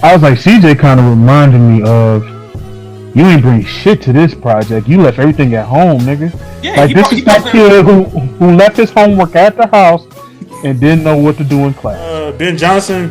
I was like, CJ kind of reminded me of you ain't bring shit to this project. You left everything at home, nigga. Yeah, Like this is that kid who left his homework at the house and didn't know what to do in class. Ben Johnson.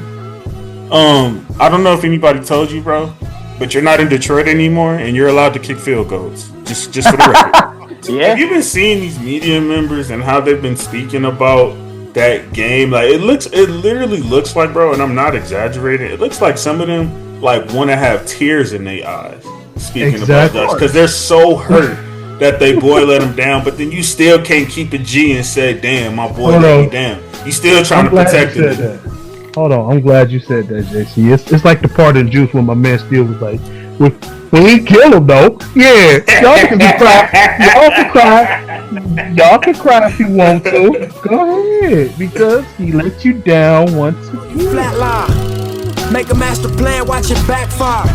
I don't know if anybody told you, bro, but you're not in Detroit anymore, and you're allowed to kick field goals. Just for the record. Yeah. Have you been seeing these media members and how they've been speaking about that game? Like it literally looks like, bro, and I'm not exaggerating. It looks like some of them like want to have tears in their eyes speaking about that because they're so hurt that they boy let them down. But then you still can't keep a G and say, "Damn, my boy let me down." You still trying to protect him. Hold on, I'm glad you said that, JC. It's like the part in Juice when my man Steel was like, "We ain't kill him though." Yeah, y'all can be cry. Y'all can cry if you want to. Go ahead, because he let you down once again. Flatline, make a master plan, watch it backfire.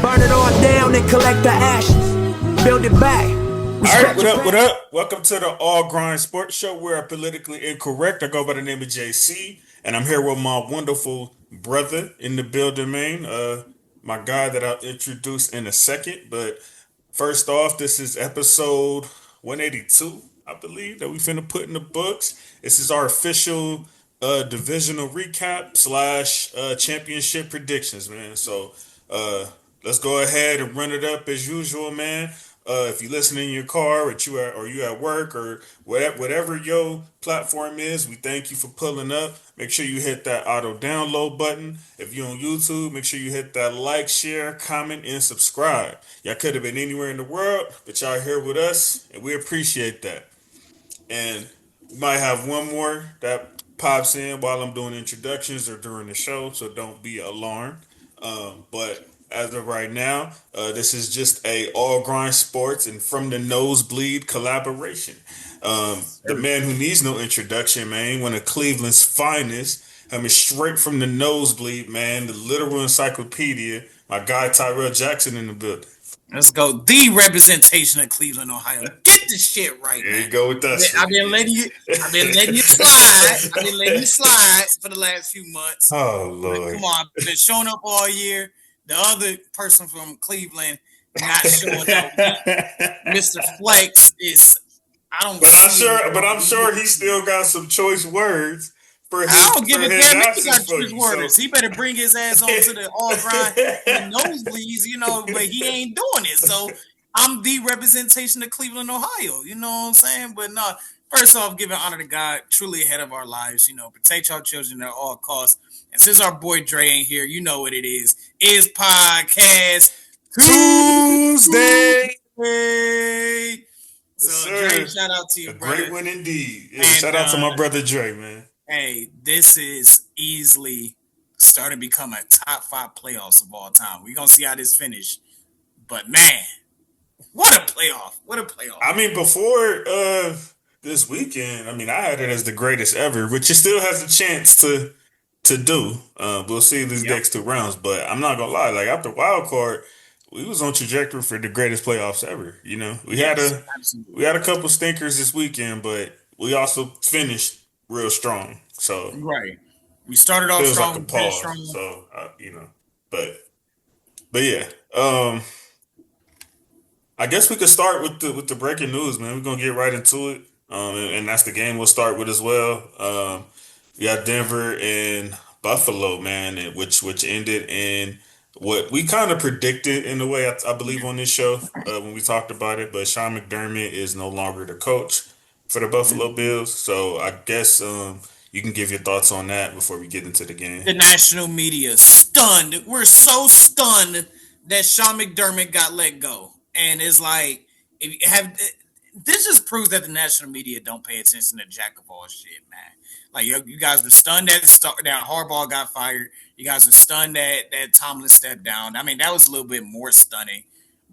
Burn it all down and collect the ashes. Build it back. Alright, what up? Welcome to the All Grind Sports Show. We're politically incorrect. I go by the name of JC, and I'm here with my wonderful brother in the building, man. My guy that I'll introduce in a second. But first off, this is episode 182, I believe, that we finna put in the books. This is our official divisional recap / championship predictions, man. So let's go ahead and run it up as usual, man. If you listen in your car, or you at work, or whatever your platform is, we thank you for pulling up. Make sure you hit that auto download button. If you're on YouTube, make sure you hit that like, share, comment, and subscribe. Y'all could have been anywhere in the world, but y'all here with us, and we appreciate that. And we might have one more that pops in while I'm doing introductions or during the show, so don't be alarmed. But as of right now, this is just a All Grind Sports and From the Nosebleed collaboration. The man who needs no introduction, man, one of Cleveland's finest, coming straight from the nosebleed, man, the literal encyclopedia, my guy Tyrell Jackson in the building. Let's go. The representation of Cleveland, Ohio. Get the shit right, There man. you go with that. I've been letting you slide. I've been letting you slide for the last few months. Oh, Lord. But come on, I've been showing up all year. The other person from Cleveland not showing up, Mr. Flex, is But I'm sure he still got some choice words for his. I don't give a damn if he got choice you, words. so. He better bring his ass on to the All Grind and nosebleeds, but he ain't doing it. So I'm the representation of Cleveland, Ohio. You know what I'm saying? But no, first off, giving honor to God, truly ahead of our lives. Protect your children at all costs. And since our boy Dre ain't here, you know what it is. It's Podcast Tuesday. So, Dre, shout out to you, a brother. great one indeed. Yeah, shout out to my brother Dre, man. Hey, this is easily starting to become a top 5 playoffs of all time. We're going to see how this finish. But, man, what a playoff. What a playoff. I mean, before this weekend, I had it as the greatest ever, which it still has a chance to do. We'll see these next 2 rounds, but I'm not gonna lie. Like after wild card, we was on trajectory for the greatest playoffs ever. We had a couple stinkers this weekend, but we also finished real strong. So right, we started off strong, like a pause. strong. So but yeah. I guess we could start with the breaking news, man. We're gonna get right into it, and that's the game we'll start with as well. We got Denver and Buffalo, man, which ended in what we kind of predicted in a way, I believe, on this show when we talked about it. But Sean McDermott is no longer the coach for the Buffalo Bills. So I guess you can give your thoughts on that before we get into the game. The national media stunned. We're so stunned that Sean McDermott got let go. And it's like, this just proves that the national media don't pay attention to jack of all shit, man. Like, you guys were stunned that Harbaugh got fired. You guys were stunned that Tomlin stepped down. That was a little bit more stunning.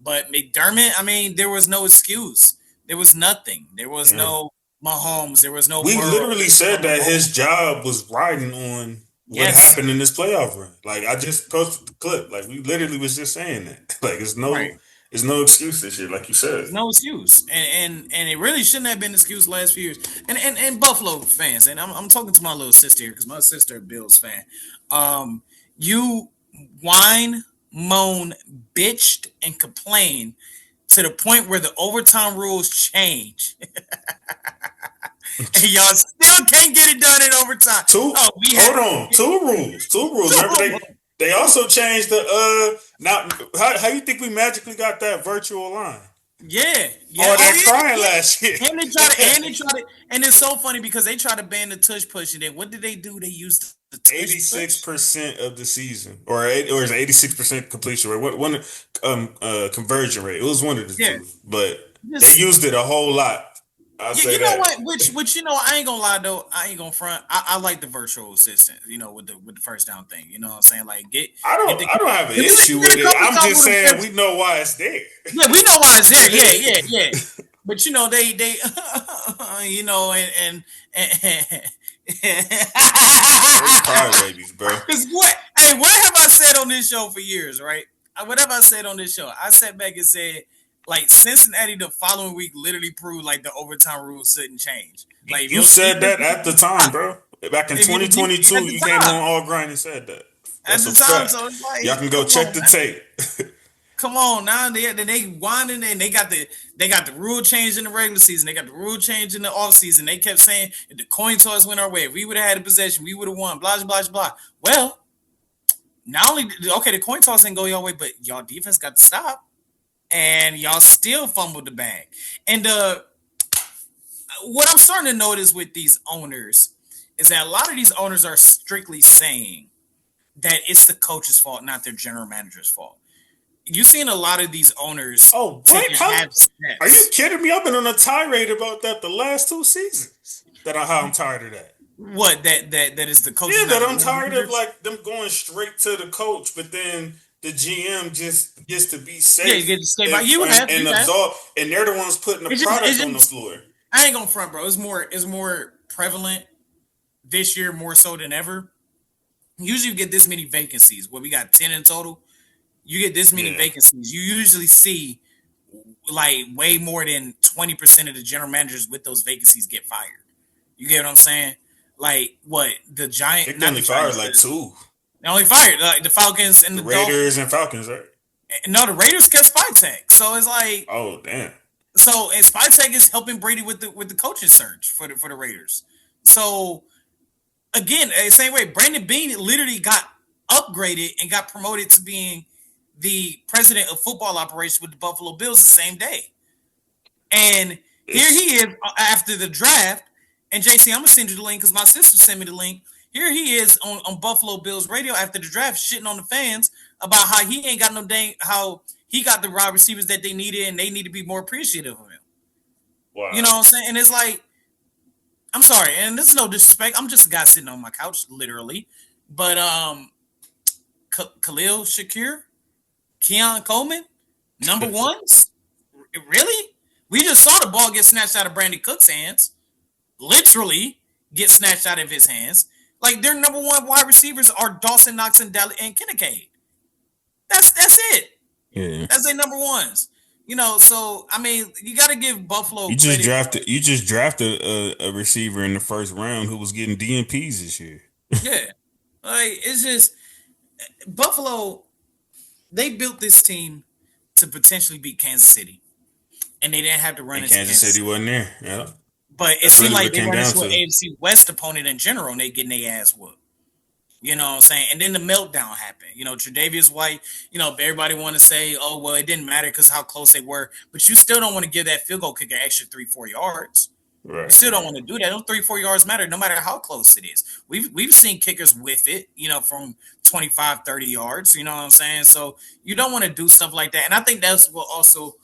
But McDermott, there was no excuse. There was nothing. There was no Mahomes. There was no. We literally said that his job was riding on what happened in this playoff run. Like, I just posted the clip. Like, we literally was just saying that. Like, it's no. Right. There's no excuse this year, like you said. There's no excuse, and it really shouldn't have been an excuse the last few years. And Buffalo fans, and I'm talking to my little sister here because my sister a Bills fan. You whined, moaned, bitched, and complained to the point where the overtime rules change. And y'all still can't get it done in overtime. Two rules. Remember they also changed the now how you think we magically got that virtual line? Yeah. All that crying last year. And they try to, and it's so funny because they try to ban the tush push, and then what did they do? They used the tush 86% of the season, or is 86% completion rate? One conversion rate. It was one of the two, but they used it a whole lot. You know what? Which I ain't gonna lie though. I ain't gonna front. I like the virtual assistant. With the first down thing. You know what I'm saying? Like I don't have an issue with it. I'm just saying we know why it's there. Yeah, we know why it's there. Yeah. But they crybabies, bro. Because what have I said on this show for years, right? What have I said on this show? I sat back and said, like, Cincinnati the following week literally proved like the overtime rules shouldn't change. Like you said that at the time, bro. Back in 2022, you came on All Grind and said that. That's at the time, so it's like y'all can go check the tape. Come on now, they whining and they got the rule change in the regular season. They got the rule change in the offseason. They kept saying if the coin toss went our way, if we would have had a possession, we would have won. Blah blah blah. Well, not only the coin toss didn't go your way, but y'all defense got to stop, and y'all still fumbled the bag. And what I'm starting to notice with these owners is that a lot of these owners are strictly saying that it's the coach's fault, not their general manager's fault. You've seen a lot of these owners. Oh, what? Are you kidding me? I've been on a tirade about that the last 2 seasons. How I'm tired of that. What that is the coach? Yeah, that I'm tired of like them going straight to the coach, but then the GM just gets to be safe. Yeah, you get to stay by you and absorb, and they're the ones putting the product on the floor. I ain't gonna front, bro. It's more prevalent this year more so than ever. Usually, you get this many vacancies. Well, we got 10 in total. You get this many vacancies. You usually see like way more than 20% of the general managers with those vacancies get fired. You get what I'm saying? Like what the Giants? They only fired like 2. They only fired like the Falcons and the Raiders and Falcons, right? No, the Raiders kept Spytek. So it's like, oh damn. So and Spytek is helping Brady with the coaching search for the Raiders. So again, same way, Brandon Beane literally got upgraded and got promoted to being the president of football operations with the Buffalo Bills the same day. And here he is after the draft. And JC, I'm gonna send you the link because my sister sent me the link. Here he is on Buffalo Bills radio after the draft, shitting on the fans about how he ain't got no dang, how he got the wide receivers that they needed and they need to be more appreciative of him. Wow. You know what I'm saying? And it's like, I'm sorry, and this is no disrespect. I'm just a guy sitting on my couch, literally. But Khalil Shakir, Keon Coleman, number ones? Really? We just saw the ball get snatched out of Brandon Cook's hands. Literally get snatched out of his hands. Like their number one wide receivers are Dawson Knox and Kincaid. That's it. Yeah. That's their number ones. So I mean, you got to give Buffalo. You just drafted a receiver in the first round who was getting DNPs this year. Yeah, like it's just Buffalo. They built this team to potentially beat Kansas City, and they didn't have to run into Kansas City. Wasn't there? Yeah, but it seemed like they run into an AFC West opponent in general, and they getting their ass whooped. You know what I'm saying? And then the meltdown happened. Tre'Davious White, everybody want to say, oh, well, it didn't matter because how close they were. But you still don't want to give that field goal kicker extra 3-4 yards. Right. You still don't want to do that. Those 3-4 yards matter no matter how close it is. We've seen kickers whiff it, from 25, 30 yards. You know what I'm saying? So you don't want to do stuff like that. And I think that's what also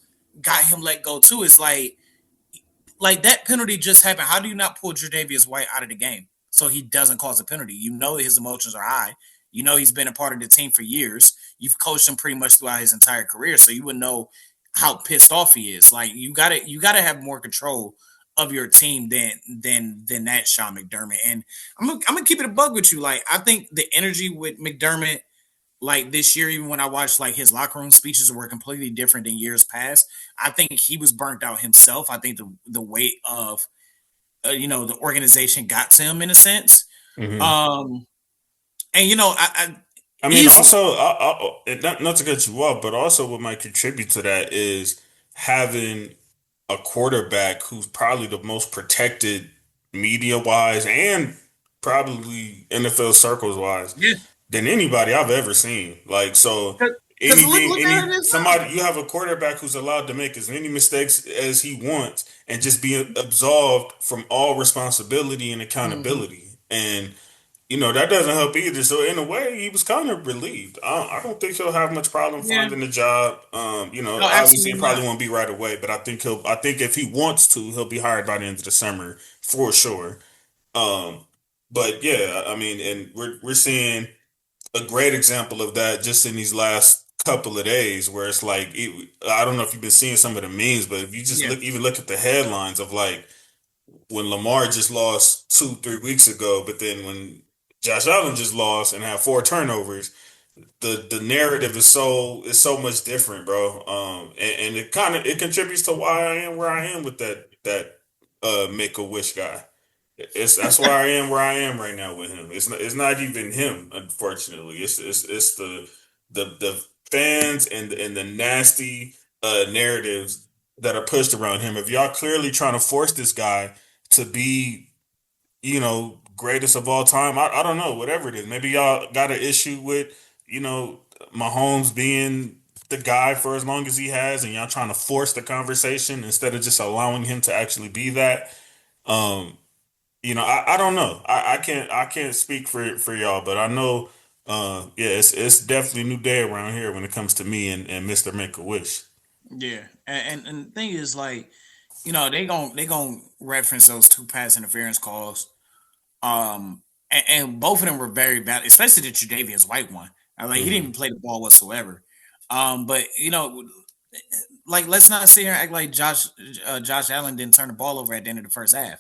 got him let go too. Is like that penalty just happened. How do you not pull Tre'Davious White out of the game so he doesn't cause a penalty? His emotions are high. He's been a part of the team for years. You've coached him pretty much throughout his entire career, so you would know how pissed off he is. Like you gotta have more control of your team than that Sean McDermott. And I'm gonna keep it a bug with you. Like I think the energy with McDermott, like this year, even when I watched like his locker room speeches were completely different than years past. I think he was burnt out himself. I think the weight of the organization got to him in a sense. Mm-hmm. And I mean, also, not to cut you off, but also what might contribute to that is having a quarterback who's probably the most protected media wise and probably NFL circles wise Yeah, than anybody I've ever seen. Like, so because look at it as well. somebody, you have a quarterback who's allowed to make as many mistakes as he wants and just be absolved from all responsibility and accountability. And that doesn't help either. So in a way, he was kind of relieved. I don't think he'll have much problem Yeah, finding a job. no, Obviously it absolutely probably not. won't be right away, but I think if he wants to, he'll be hired by the end of the summer for sure. Um, but yeah, I mean, and we're seeing a great example of that just in these last couple of days, where it's like I don't know if you've been seeing some of the memes, but if you just Yeah, look at the headlines of like when Lamar just lost 2-3 weeks ago, but then when Josh Allen just lost and had 4 turnovers, the narrative is so much different, bro. And it contributes to why I am where I am with that Make a Wish guy. That's why I am where I am right now with him. It's not even him, unfortunately. It's the fans and the nasty narratives that are pushed around him. If y'all clearly trying to force this guy to be, greatest of all time, I don't know, whatever it is. Maybe y'all got an issue with, Mahomes being the guy for as long as he has, and y'all trying to force the conversation instead of just allowing him to actually be that. Um, I don't know. I can't speak for y'all, but I know yeah, it's definitely a new day around here when it comes to me and Mr. Make a Wish. yeah, and the thing is, like, they gon' reference those two pass interference calls. And both of them were very bad, especially the Tre'Davious White one. Like, he didn't Hmm. even play the ball whatsoever. But like, let's not sit here and act like Josh Allen didn't turn the ball over at the end of the first half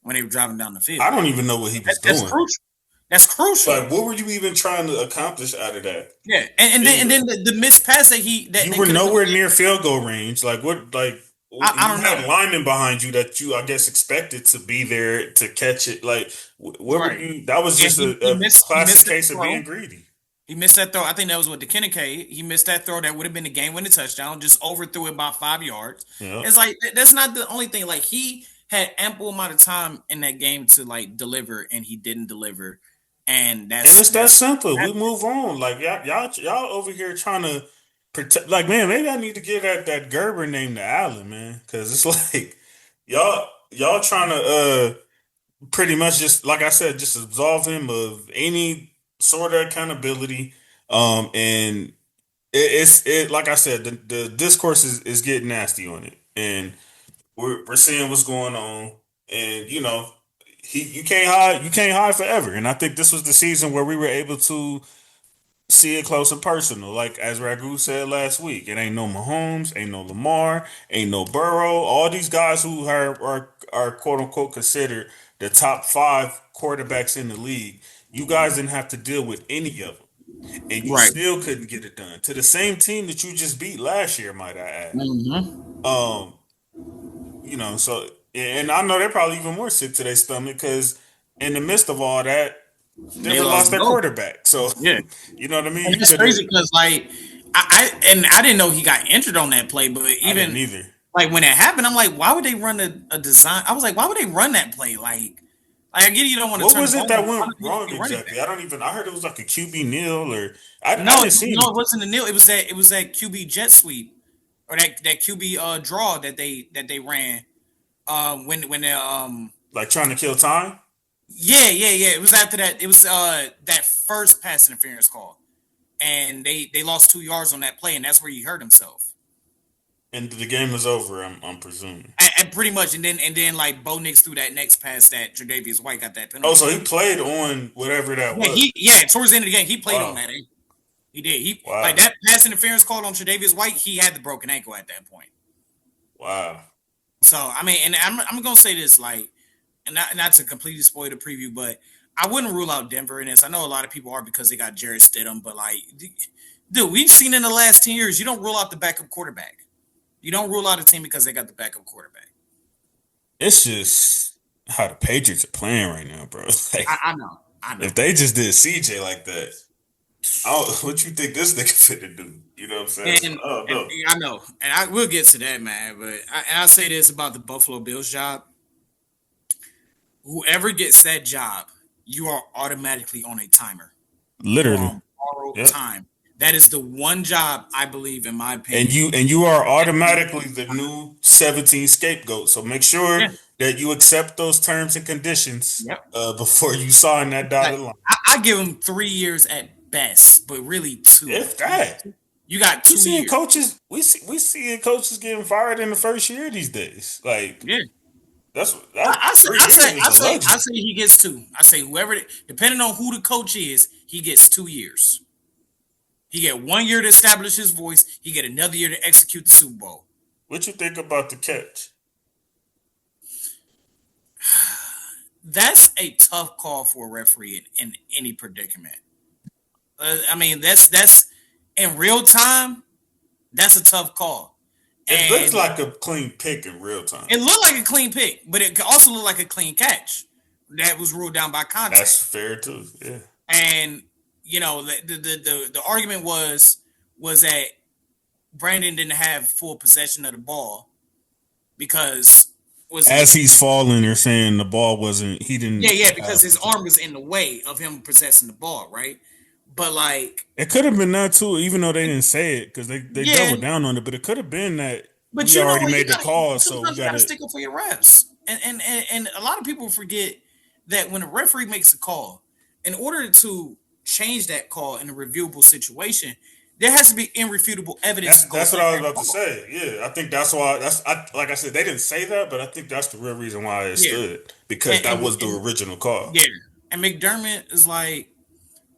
when they were driving down the I field. don't even know what he was That's doing. crucial. That's crucial. Like, what were you even trying to accomplish out of that? Yeah, and then the missed pass that You they were could have nowhere completed. near field goal range. Like what? Like I you don't had know. linemen behind you that you, I guess, expected to be there to catch it. Like where were Right. you? That was Yeah, just he a missed he classic missed that case of throw. being greedy. He missed that throw. I think that was what the Kinnick. He missed that throw that would have been the game winning touchdown. Just overthrew it about 5 yards. Yeah. It's like that's not the only thing. Like, he had ample amount of time in that game to like deliver, and he didn't deliver. And And that's it's that that's simple. We that's move on. Like y'all over here trying to protect. Like, man, maybe I need to give that Gerber name to Allen, man, because it's like y'all trying to pretty much just, like I said, just absolve him of any sort of accountability. And it's like I said, the discourse is getting nasty on it, and we're seeing what's going on, and you can't hide forever. And I think this was the season where we were able to see it close and personal. Like as Ragu said last week, it ain't no Mahomes, ain't no Lamar, ain't no Burrow. All these guys who are quote unquote considered the top 5 quarterbacks in the league. You guys didn't have to deal with any of them, and you right. still couldn't get it done to the same team that you just beat last year. Might I add? Hmm. Um, so and I know they're probably even more sick to their stomach because in the midst of all that, They Denver lost lost their both. quarterback. So Yeah, you know what I mean? and You that's could have. crazy because like I didn't know he got injured on that play, but I didn't even either. like when it happened, I'm like, why would they run a design? I was like, why would they run that play? Like, I get you don't want to What turn the was it ball that over. Why went don't you wrong be running exactly? back? I don't even. I heard it was like a QB kneel, or I No, didn't see no, it anything. wasn't a nil. It was that QB jet sweep or that QB draw that they ran. When they Like trying to kill time. yeah. It was after that. It was that first pass interference call, and they lost 2 yards on that play, and that's where he hurt himself. And the game was over. I'm presuming. And pretty much, and then like Bo Nix threw that next pass that Tre'Davious White got that Oh, penalty so he on. played on whatever that Yeah, was. towards the end of the game he played on Wow. that ankle. He did. He like Wow. that pass interference call on Tre'Davious White. He had the broken ankle at that point. Wow. So I mean, and I'm gonna say this like, and not to completely spoil the preview, but I wouldn't rule out Denver in this. I know a lot of people are because they got Jared Stidham, but like, dude, we've seen in the last 10 years, you don't rule out the backup quarterback. You don't rule out a team because they got the backup quarterback. It's just how the Patriots are playing right now, bro. Like I know, I know. if they just did CJ like that, What you think this nigga finna do? You know what I'm saying? And, Oh and no. I know, and I will get to that, man. But I'll say this about the Buffalo Bills job: whoever gets that job, you are automatically on a timer. You are Literally. on borrowed Yep. time. That is the one job I believe, in my And opinion. you are automatically the new 17 scapegoat. So make sure Yeah. that you accept those terms and conditions Yep. before you sign that dotted Like, line. I give him 3 years at best, but really two. If that. You got We 2 seeing years. coaches. We seeing coaches getting fired in the first year these days. Like Yeah. that's I say, 3 I years say, is I a say, I luxury. say he gets two. I say whoever, depending on who the coach is, he gets 2 years. He get 1 year to establish his voice. He get another year to execute the Super Bowl. What you think about the catch? That's a tough call for a referee in any predicament. I mean, that's in real time. That's a tough call, It looks and like a clean pick in real time. it looked like a clean pick, but it could also look like a clean catch that was ruled down by contact. That's fair too. Yeah. And the argument was that Brandon didn't have full possession of the ball because As he's falling, they're saying the ball wasn't. He didn't. yeah, because his arm was in the way of him possessing the ball, right? But like, It could have been that too, even though they didn't say it because they yeah, doubled down on it. But it could have been that but we you know already what? made the call, so we Sometimes you got gotta to. stick up for your refs, and a lot of people forget that when a referee makes a call, in order to change that call in a reviewable situation, there has to be irrefutable evidence. That's what I was about to say. Yeah, I think that's why. Like I said, they didn't say that, but I think that's the real reason why it Yeah, stood because that was the and original call. yeah, and McDermott is like,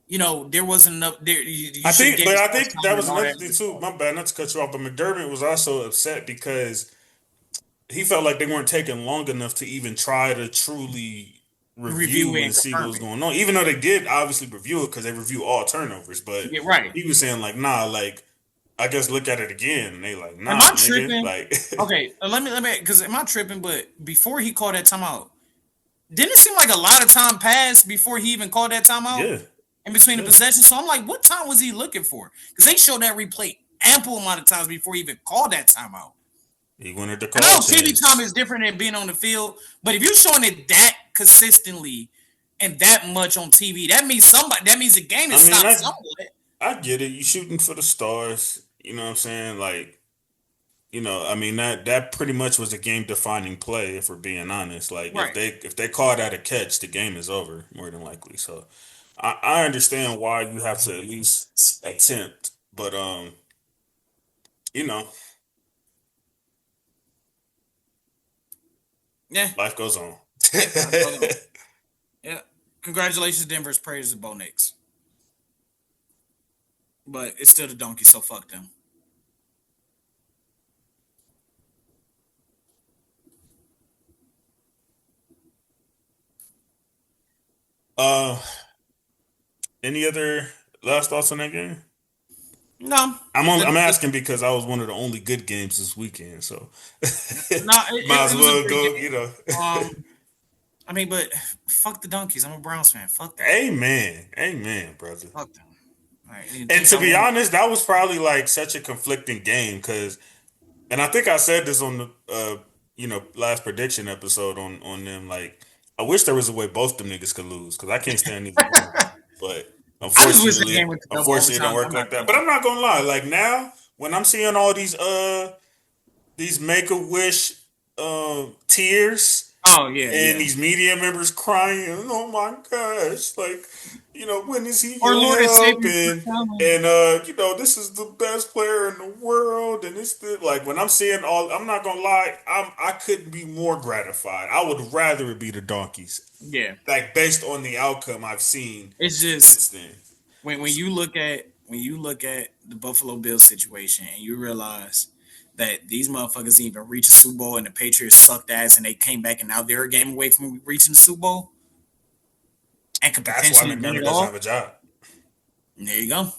there wasn't enough. There, you I should think, have but gave I us more think time that and was all another that. thing too. My bad, not to cut you off, but McDermott was also upset because he felt like they weren't taking long enough to even try to truly Review review it and and see what confirm was it. going on. Even though they did obviously review it because they review all turnovers, but Yeah, right. he was saying like, nah, like I guess look at it again, and they like, Am nah, I nigga, tripping? like Okay, let me because am I tripping? But before he called that timeout, didn't it seem like a lot of time passed before he even called that timeout yeah, in between the yeah. possessions? So I'm like, what time was he looking for? Because they showed that replay ample amount of times before he even called that timeout. He wanted the I call know TV change. time is different than being on the field, but if you're showing it that consistently and that much on TV, that means somebody. That means the game is I mean, stopped somewhat. I get it. You shooting for the stars. You know what I'm saying? Like, I mean that pretty much was a game defining play. If we're being honest, like Right. if they call that a catch, the game is over more than likely. So I understand why you have to at least attempt, but you know, Yeah. life goes on. Yeah. Congratulations, Denver's praise the Bo Nix. But it's still the donkey, so fuck them. uh, any other last thoughts on that game? No. I'm asking because I was one of the only good games this weekend, so No, might as it was a well great go. game. I mean, but fuck the donkeys. I'm a Browns fan. Fuck that. Amen, brother. Fuck them. All right, And to be honest, that was probably like such a conflicting game because, and I think I said this on the last prediction episode on them. Like, I wish there was a way both them niggas could lose because I can't stand either one of them. But I just wish the game went to double unfortunately, it don't overtime. work I'm like not that. gonna But lie. I'm not gonna lie. Like now, when I'm seeing all these Make a Wish tears Oh yeah, and yeah. these media members crying, oh my gosh, like, when is he Our gonna Lord and help? Savior for coming. And this is the best player in the world, and it's like when I'm seeing I'm not gonna lie, I couldn't be more gratified. I would rather it be the donkeys, Yeah. like based on the outcome I've seen It's since just then. when you look at the Buffalo Bills situation and you realize that these motherfuckers didn't even reach a Super Bowl and the Patriots sucked ass and they came back and now they're a game away from reaching the Super Bowl and could That's why potentially win McDermott it doesn't all. have a job. There you go.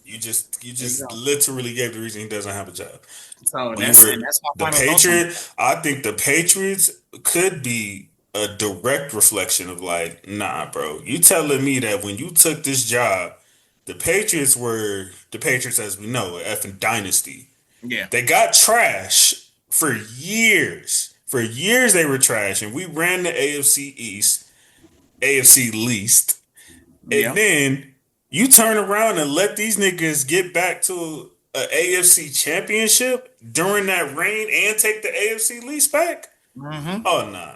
You just There you go. literally gave the reason he doesn't have a job. So When that's you were and that's my the final thoughts on it. Patriots, I think the Patriots could be a direct reflection of like, nah, bro. You telling me that when you took this job, the Patriots were the Patriots as we know, an effing dynasty. Yeah. They got trash for years. For years they were trash, and we ran the AFC East, AFC least. And then you turn around and let these niggas get back to an AFC championship during that reign and take the AFC least back? Mm-hmm. Oh, nah.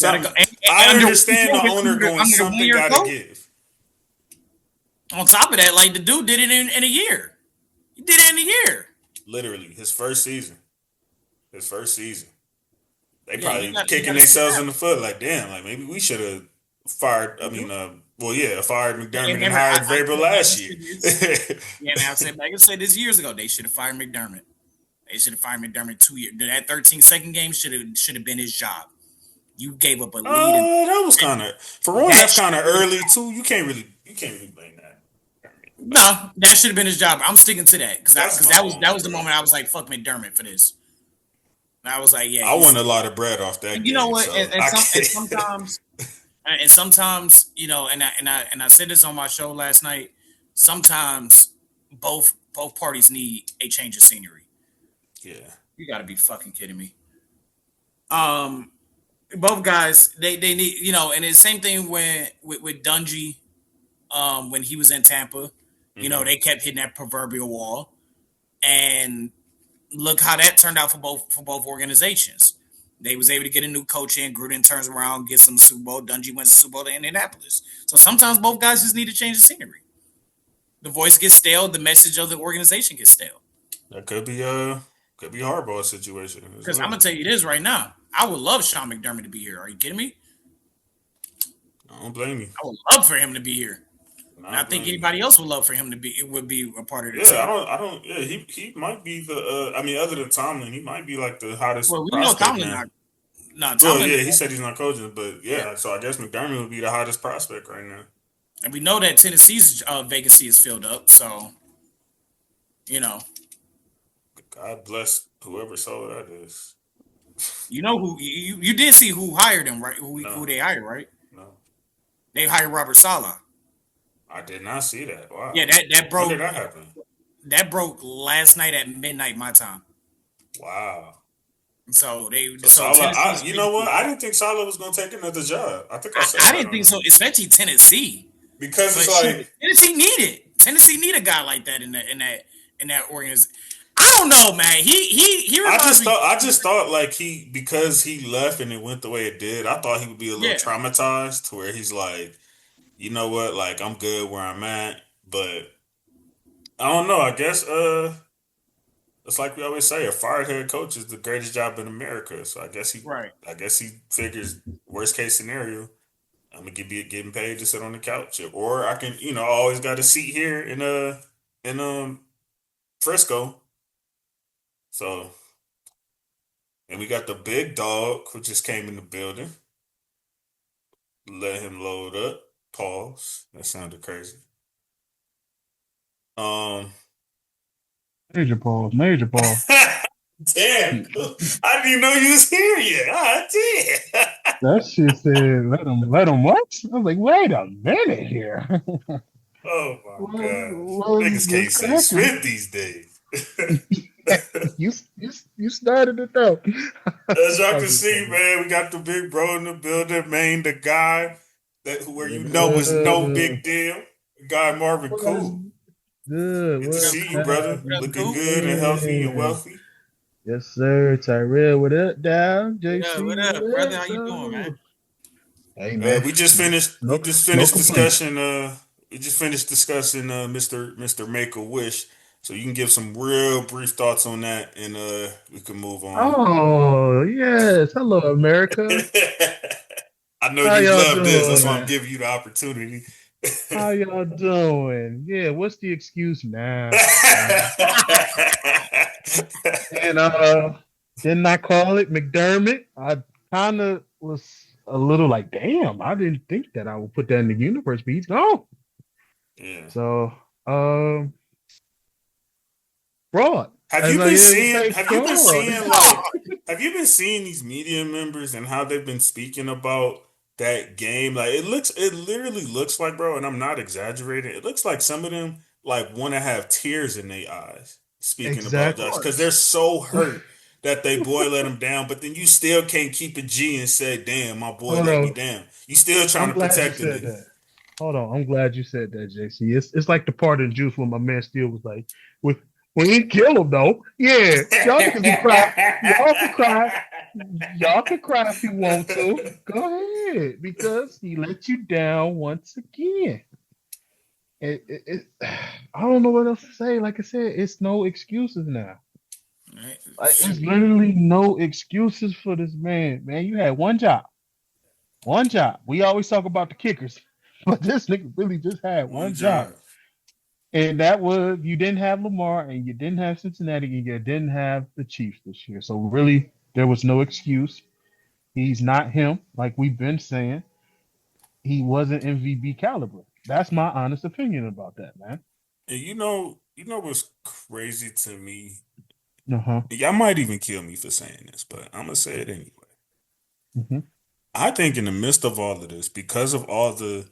I understand the owner going something gotta give. On top of that, like the dude did it in a year. He did it in a year. Literally, his first season. They probably kicking themselves in the foot like, damn, like maybe we should have fired. I mean, fired McDermott and hired Vrabel last year. And I said this years ago. They should have fired McDermott. They should have fired McDermott 2 years. That 13-second game should have been his job. You gave up a lead. That was kind of for one. That's kind of early too. You can't really blame that. No, that should have been his job. I'm sticking to that because that was the moment I was like, "Fuck McDermott for this." And I was like, "Yeah." I won a lot of bread off that. You know what? And sometimes, you know, and I said this on my show last night. Sometimes both parties need a change of scenery. Yeah, you got to be fucking kidding me. Both guys, they need, you know, and it's the same thing with Dungy, when he was in Tampa. You know, they kept hitting that proverbial wall, and look how that turned out for both organizations. They was able to get a new coach in. Gruden turns around, gets them the Super Bowl. Dungy wins the Super Bowl to Indianapolis. So sometimes both guys just need to change the scenery. The voice gets stale. The message of the organization gets stale. That could be Harbaugh's situation. Because I'm gonna tell you this right now. I would love Sean McDermott to be here. Are you kidding me? I don't blame you. I would love for him to be here. And I think anybody else would love for him to be. It would be a part of the team. I don't. Yeah, he might be the. I mean, other than Tomlin, he might be like the hottest. Well, we know Tomlin. Tomlin. Yeah, he said he's not coaching, but yeah. So I guess McDermott would be the hottest prospect right now. And we know that Tennessee's vacancy is filled up. So, you know. God bless whoever sold that is. You know who you did see who hired him, right? Who they hired, right? No. They hired Robert Saleh. I did not see that. Wow. Yeah, that broke. When did that happen? That broke last night at midnight my time. Wow. So Saleh, you know what? I didn't think Saleh was going to take another job. I didn't think so, especially Tennessee. Because it's like Tennessee need a guy like that in that organization. I don't know, man. He I just thought like because he left and it went the way it did, I thought he would be a little traumatized to where he's like, you know what, like I'm good where I'm at, but I don't know. I guess it's like we always say, a fired head coach is the greatest job in America. So I guess he figures worst case scenario, I'm gonna be getting paid to sit on the couch, or I can, I always got a seat here in Frisco. So, and we got the big dog who just came in the building. Let him load up. Pause. That sounded crazy. Major pause. Damn. I didn't even know you was here yet. I did. That shit said, let him what? I was like, wait a minute here. Oh my God. Niggas can't say Smith these days. You started it though. As y'all can see, man, we got the big bro in the building, man. The guy where was no big deal. The guy Marvin Cool. Good. Good to see you, brother. Looking good and healthy and wealthy. Yes, sir. Tyrell, what up, Down? JC, yeah, what up, brother? How you doing, man? Hey, man. We just finished discussion. We just finished discussing Mr. Make a Wish. So you can give some real brief thoughts on that, and we can move on. Oh yes, hello America. I know you love this. That's why I'm giving you the opportunity. How y'all doing? Yeah, what's the excuse now? And didn't I call it McDermott? I kind of was a little like, damn, I didn't think that I would put that in the universe, but he's gone. Yeah. So, fraud. Have you been seeing these media members and how they've been speaking about that game, like it literally looks like, bro, and I'm not exaggerating. It looks like some of them like want to have tears in their eyes speaking about Exactly. Josh because they're so hurt that they boy let him down, but then you still can't keep a G and say, "Damn, my boy Hold let me on. down." You still trying I'm to glad you protect the said nigga. that. Hold on. I'm glad you said that, JC. It's like the part of the juice when my man Steele was like, "We ain't kill him though." Yeah, y'all niggas can cry. Y'all can cry. Y'all can cry if you want to. Go ahead, because he let you down once again. I don't know what else to say. Like I said, it's no excuses now. Like it's literally no excuses for this man. Man, you had one job. One job. We always talk about the kickers, but this nigga really just had One one job. job. And that was you didn't have Lamar and you didn't have Cincinnati and you didn't have the Chiefs this year. So really there was no excuse. He's not him, like we've been saying. He wasn't MVP caliber. That's my honest opinion about that, man. And you know what's crazy to me? Uh-huh. Y'all might even kill me for saying this, but I'm gonna say it anyway. Mm-hmm. I think in the midst of all of this, because of all the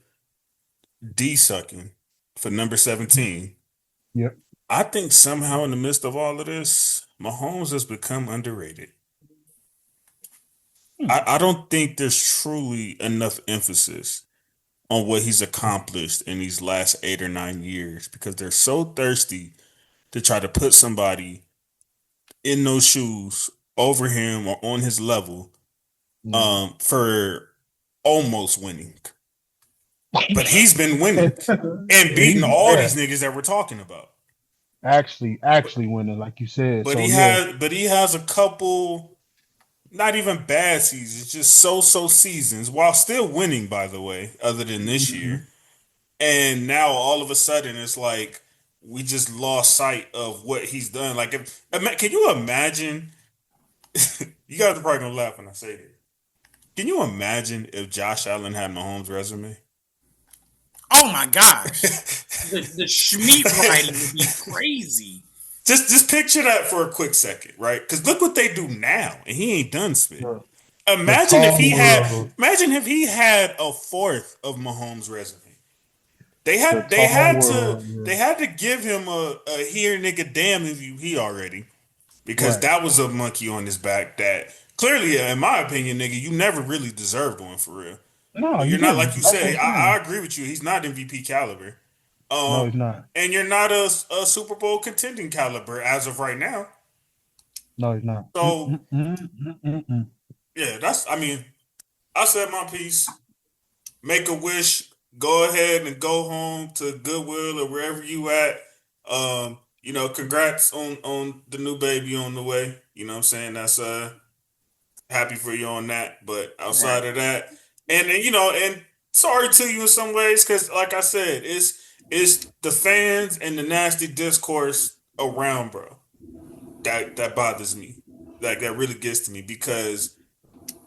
D sucking for number 17, Yep. I think somehow in the midst of all of this, Mahomes has become underrated. I don't think there's truly enough emphasis on what he's accomplished in these last 8 or 9 years because they're so thirsty to try to put somebody in those shoes over him or on his level for almost winning. But he's been winning and beating all these niggas that we're talking about. Actually winning, like you said. But So yeah. he has a couple not even bad seasons, just so seasons while still winning, by the way, other than this Mhm. year. And now all of a sudden it's like we just lost sight of what he's done. Like, can you imagine? You guys are probably gonna laugh when I say this. Can you imagine if Josh Allen had Mahomes' resume? Oh my gosh, the Schmeat writing would be crazy. Just picture that for a quick second, right? Because look what they do now, and he ain't done spit. Imagine if he had a fourth of Mahomes' resume. They had to give him a here nigga damn MVP already because Right. that was a monkey on his back that clearly, in my opinion, nigga, you never really deserved one for real. No, you You're not didn't. like you That's said. what I'm I saying. agree with you. He's not MVP caliber. No, he's not. And you're not a Super Bowl contending caliber as of right now. No, he's not. So yeah, I mean, I said my piece. Make a wish. Go ahead and go home to Goodwill or wherever you at. Congrats on the new baby on the way. You know what I'm saying? That's happy for you on that. But outside of that, and and sorry to you in some ways, because like I said, it's the fans and the nasty discourse around, bro. That bothers me. Like that really gets to me because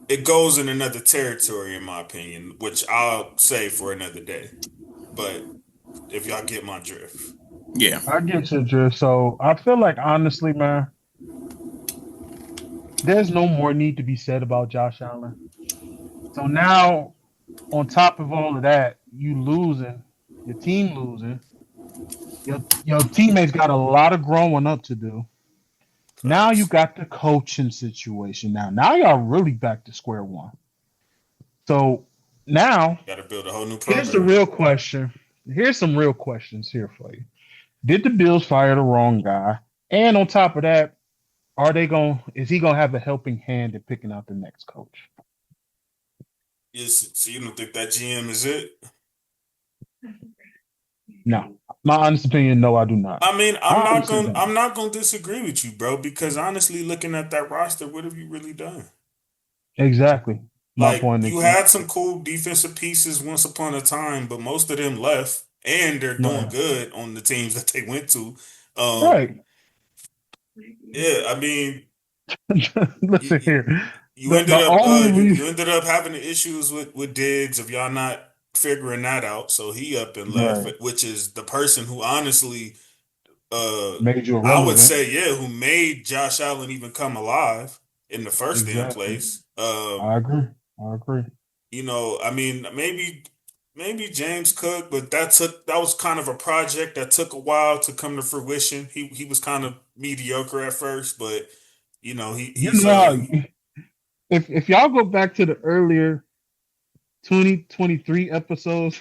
it goes in another territory, in my opinion, which I'll say for another day. But if y'all get my drift. Yeah. I get your drift. So I feel like honestly, man, there's no more need to be said about Josh Allen. So now, on top of all of that, you losing, your team losing, your teammates got a lot of growing up to do. Now you got the coaching situation. Now y'all really back to square one. So now, Got to build a whole new program. here's the real question. Here's some real questions here for you. Did the Bills fire the wrong guy? And on top of that, is he gonna have a helping hand in picking out the next coach? Yes, so you don't think that GM is it? No. My honest opinion, no, I do not. I mean, Honestly, don't. I'm not gonna disagree with you, bro, because honestly, looking at that roster, what have you really done? Exactly. My Like point. you had some cool defensive pieces once upon a time, but most of them left, and they're doing Right. good on the teams that they went to. Right. Yeah, I mean, Listen here. you ended The up only you reason, ended up having the issues with Diggs of y'all not figuring that out, so he up and left, right, which is the person who honestly, made you I would irrelevant. say, yeah, who made Josh Allen even come alive in the first damn Exactly. place. I agree. I agree. I mean, maybe James Cook, but that was kind of a project that took a while to come to fruition. He was kind of mediocre at first, but You he's know how if y'all go back to the earlier 2023 episodes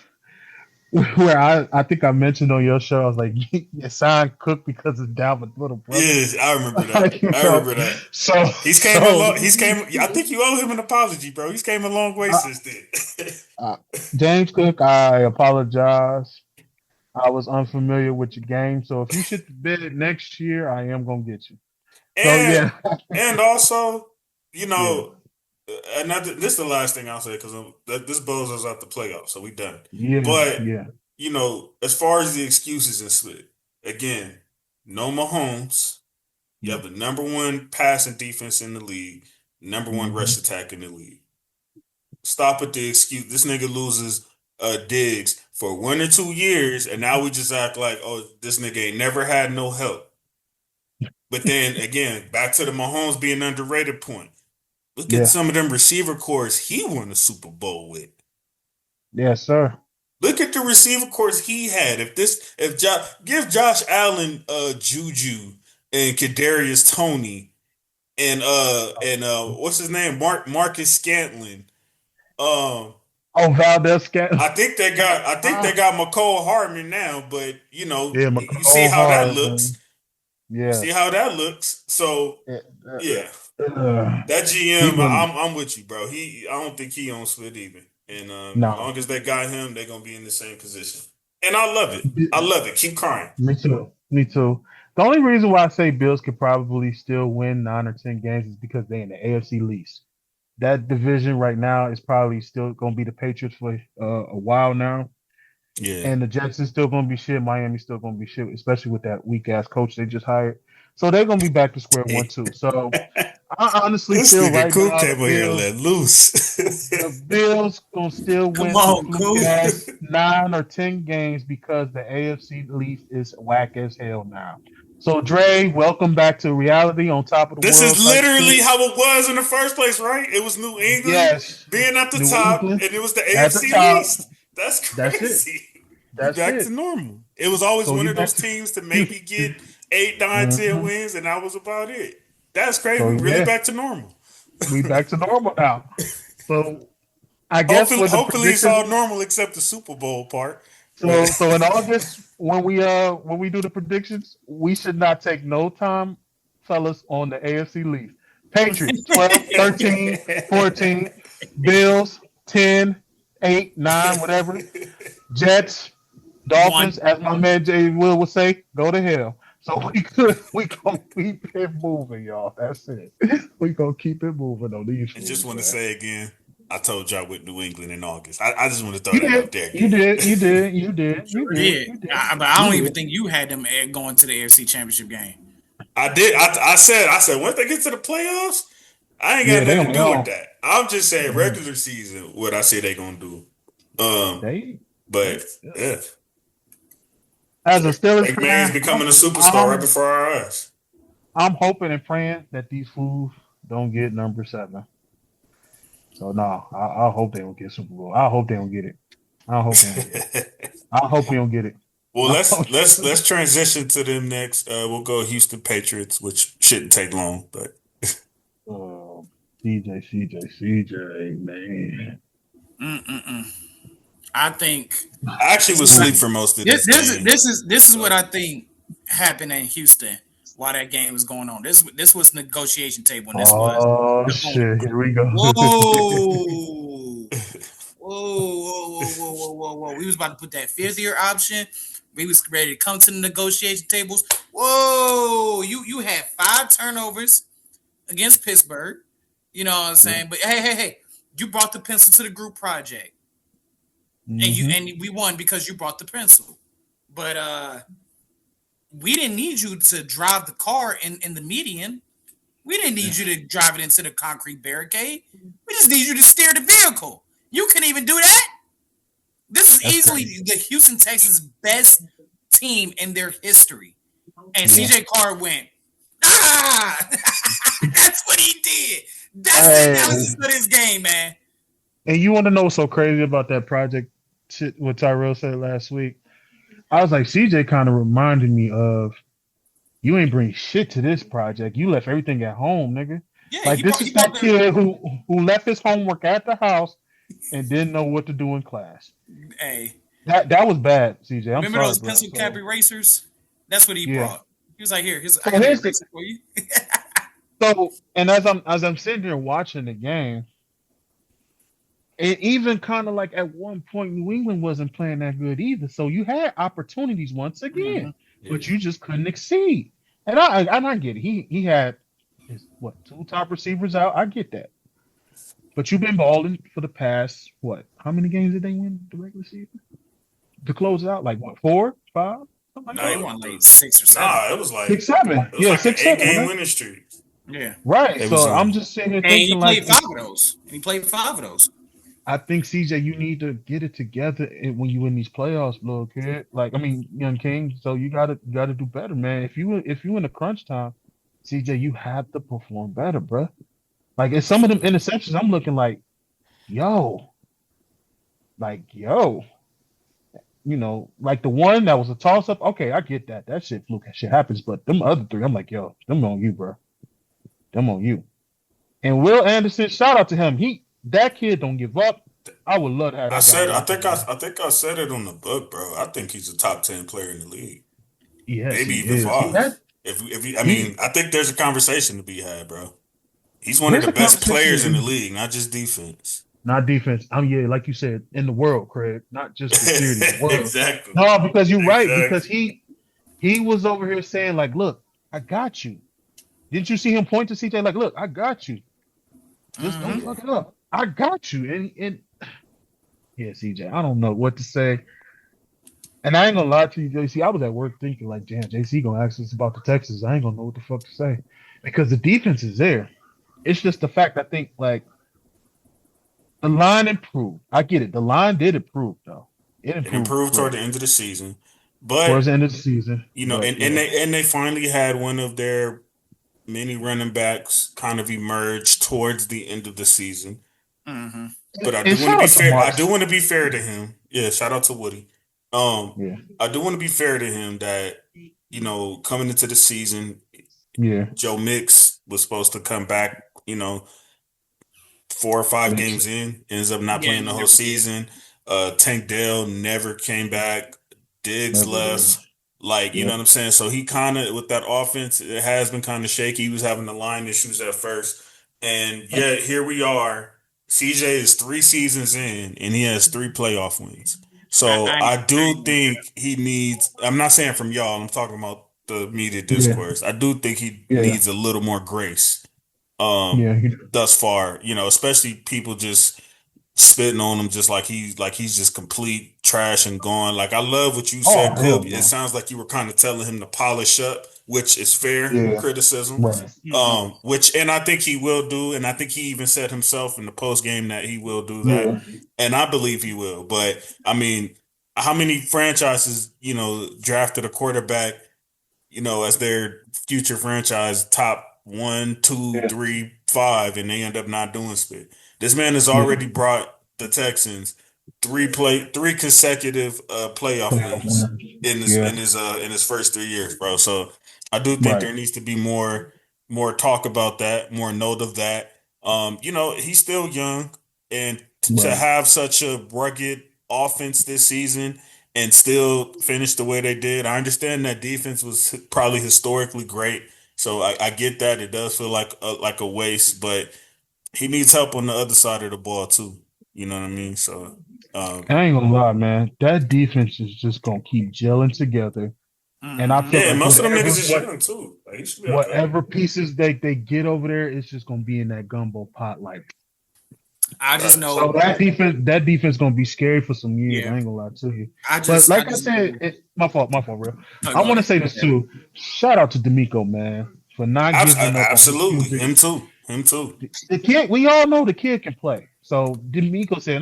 where I think I mentioned on your show, I was like, you signed Cook because it's Dalvin's little brother. yeah, I remember that. I remember that. So He's came a long. He's came. I think you owe him an apology, bro. He's came a long way since then. James Cook, I apologize. I was unfamiliar with your game, so if you should bid it next year, I am gonna get you. And So and also, yeah, another. This is the last thing I'll say because this blows us out the playoffs, so we done. yeah, But yeah. as far as the excuses and split, again, no Mahomes. You have the number one passing defense in the league, number one rush attack in the league. Stop with the excuse. This nigga loses Diggs for 1 or 2 years, and now we just act like, oh, this nigga ain't never had no help. But then again, back to the Mahomes being underrated point. Look at some of them receiver cores he won a Super Bowl with. Yes, sir. Look at the receiver cores he had. Give Josh Allen Juju and Kadarius Toney and what's his name? Marcus Scantlin. Valdez Scott. I think they got McCole Hardman now, but you see how that looks. Yeah. See how that looks. So yeah. That GM, I'm with you, bro. I don't think he on split even. And as long as they got him, they're gonna be in the same position. And I love it. Keep crying. Me too. The only reason why I say Bills could probably still win 9 or 10 games is because they're in the AFC least. That division right now is probably still going to be the Patriots for a while now. Yeah. And the Jets is still going to be shit. Miami's still going to be shit, especially with that weak-ass coach they just hired. So they're going to be back to square one, too. So I honestly feel right now came here let loose. the Bills going to still win 9 or 10 games because the AFC least is whack as hell now. So, Dre, welcome back to reality on top of the world. This is literally how it was in the first place, right? It was New England being at the top, and it was the AFC East. That's crazy. That's back to normal. It was always one of those teams to maybe get 8, 9, 10 wins, and that was about it. That's crazy. We're really back to normal. We back to normal now. So, I guess hopefully it's all normal except the Super Bowl part. So in August, when we do the predictions, we should not take no time, fellas, on the AFC least. Patriots 12, 13, 14, Bills 10, 8, 9, whatever. Jets, Dolphins, as my man Jay Will would say, go to hell. So we gonna keep it moving, y'all. That's it. We gonna keep it moving on these. I just want to say again, I told y'all with New England in August. I just want to throw that out there. You did. But I don't even think you had them going to the AFC Championship game. I did. I said once they get to the playoffs, I ain't got nothing to do with that. I'm just saying regular season what I say they gonna do. But yeah. As a Steelers McMahon's becoming a superstar right before our eyes. I'm hoping and praying that these fools don't get number 7. So no, I hope they don't get Super Bowl. I hope they don't get it. I hope we don't get it. Well, let's transition to them next. We'll go Houston Patriots, which shouldn't take long, but CJ, man. I think I actually was asleep for most of this. This is what I think happened in Houston while that game was going on. This was negotiation table. And this was shit. Here we go. Whoa. We was about to put that 5th-year option. We was ready to come to the negotiation tables. Whoa, you had 5 turnovers against Pittsburgh. You know what I'm saying? But hey, you brought the pencil to the group project. And we won because you brought the pencil. But we didn't need you to drive the car in the median. We didn't need you to drive it into the concrete barricade. We just need you to steer the vehicle. You couldn't even do that. This is easily the Houston Texans' best team in their history. And CJ Carr went, that's what he did. That's the analysis of this game, man. And you want to know what's so crazy about that project? Shit, what Tyrell said last week. I was like, CJ kind of reminded me of you ain't bring shit to this project. You left everything at home, nigga. Yeah, Like this is that kid who left his homework at the house and didn't know what to do in class. Hey, That was bad, CJ. I'm remember sorry, those bro. pencil cap erasers? That's what he Yeah. brought. He was like, "Here, here's So I got an here's the- eraser for you." So, and as I'm sitting here watching the game, it even kind of like at one point New England wasn't playing that good either. So you had opportunities once again, but you just couldn't exceed. And I get it. He had his two top receivers out. I get that. But you've been balling for the past how many games did they win the regular season? To close it out, like 4, 5? Something like No, that. they won like 6 or 7. Nah, it was like 6, 7. It was Yeah, like 6, an 7. 8-game Right? winning streak. Yeah, Right. It So was, I'm just sitting here and he thinking played like 5 of those. And he played 5 of those. I think CJ, you need to get it together when you win these playoffs, little kid. Like, I mean, young king. So you gotta do better, man. If you in a crunch time, CJ, you have to perform better, bro. Like, it's some of them interceptions, I'm looking like, yo, like the one that was a toss up. Okay, I get that. That shit fluke. That shit happens. But them other 3, I'm like, yo, them on you, bro. Them on you. And Will Anderson, shout out to him. That kid don't give up. I would love to have that. I think I said it on the book, bro. I think he's a top 10 player in the league. Yes, Maybe he even is. 5. I think there's a conversation to be had, bro. He's one of the best players in the league, not just defense. Not defense. Like you said, in the world, Craig. Not just the series, the world. Exactly. No, because you're right. Because he was over here saying, like, look, I got you. Didn't you see him point to CJ like, look, I got you. Just don't fuck it up. I got you. And yeah, CJ, I don't know what to say. And I ain't gonna lie to you, JC. I was at work thinking like, damn, JC gonna ask us about the Texans. I ain't gonna know what the fuck to say. Because the defense is there. It's just the fact I think like the line improved. I get it. The line did improve though. It improved toward the end of the season. But towards the end of the season. You know, and they finally had one of their many running backs kind of emerge towards the end of the season. Mm-hmm. But I do want to be fair. I do want to be fair to him. Yeah, shout out to Woody. I do want to be fair to him that, you know, coming into the season, Joe Mix was supposed to come back, you know, 4 or 5 games in, ends up not playing the whole season. Tank Dell never came back. Diggs left. Like, you know what I'm saying? So he kind of, with that offense, it has been kind of shaky. He was having the line issues at first. And yet, here we are. CJ is 3 seasons in, and he has 3 playoff wins. So I do think he needs, I'm not saying from y'all, I'm talking about the media discourse. I do think he needs a little more grace thus far, you know, especially people just spitting on him just like he's just complete trash and gone. Like, I love what you said, Coop. It sounds like you were kind of telling him to polish up, which is fair criticism. Right. Which, and I think he will do, and I think he even said himself in the post game that he will do that, and I believe he will. But I mean, how many franchises, you know, drafted a quarterback, you know, as their future franchise top 1, 2, 3, 5, and they end up not doing spit? This man has already brought the Texans 3 consecutive playoff wins in his first 3 years, bro. So I do think there needs to be more talk about that, more note of that. You know, he's still young, and to have such a rugged offense this season and still finish the way they did, I understand that defense was probably historically great. So I get that. It does feel like a waste, but he needs help on the other side of the ball too. You know what I mean? So I ain't gonna lie, man. That defense is just gonna keep gelling together. And I feel like most of them niggas is young too. Like, whatever pieces they get over there, it's just gonna be in that gumbo pot. Like, I just know so that defense gonna be scary for some years. I ain't gonna lie to you. I said, my fault, real. I want to say this too. Shout out to D'Amico, man, for not giving up. Absolutely, him too. The kid, we all know the kid can play. So D'Amico said,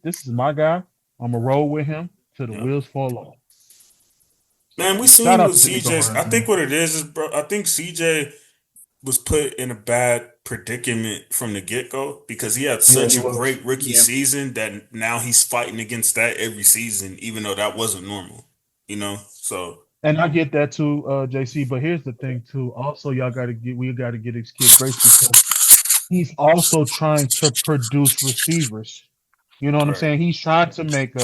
this is my guy. I'm gonna roll with him till the wheels fall off. Man, we seen with CJ. I think what it is, bro. I think CJ was put in a bad predicament from the get-go because he had Yeah, such he a was. great rookie season that now he's fighting against that every season, even though that wasn't normal, So And I get that too, JC. But here's the thing too. Also, we got to get his kid grace because he's also trying to produce receivers. You know what I'm right, saying? He's trying to make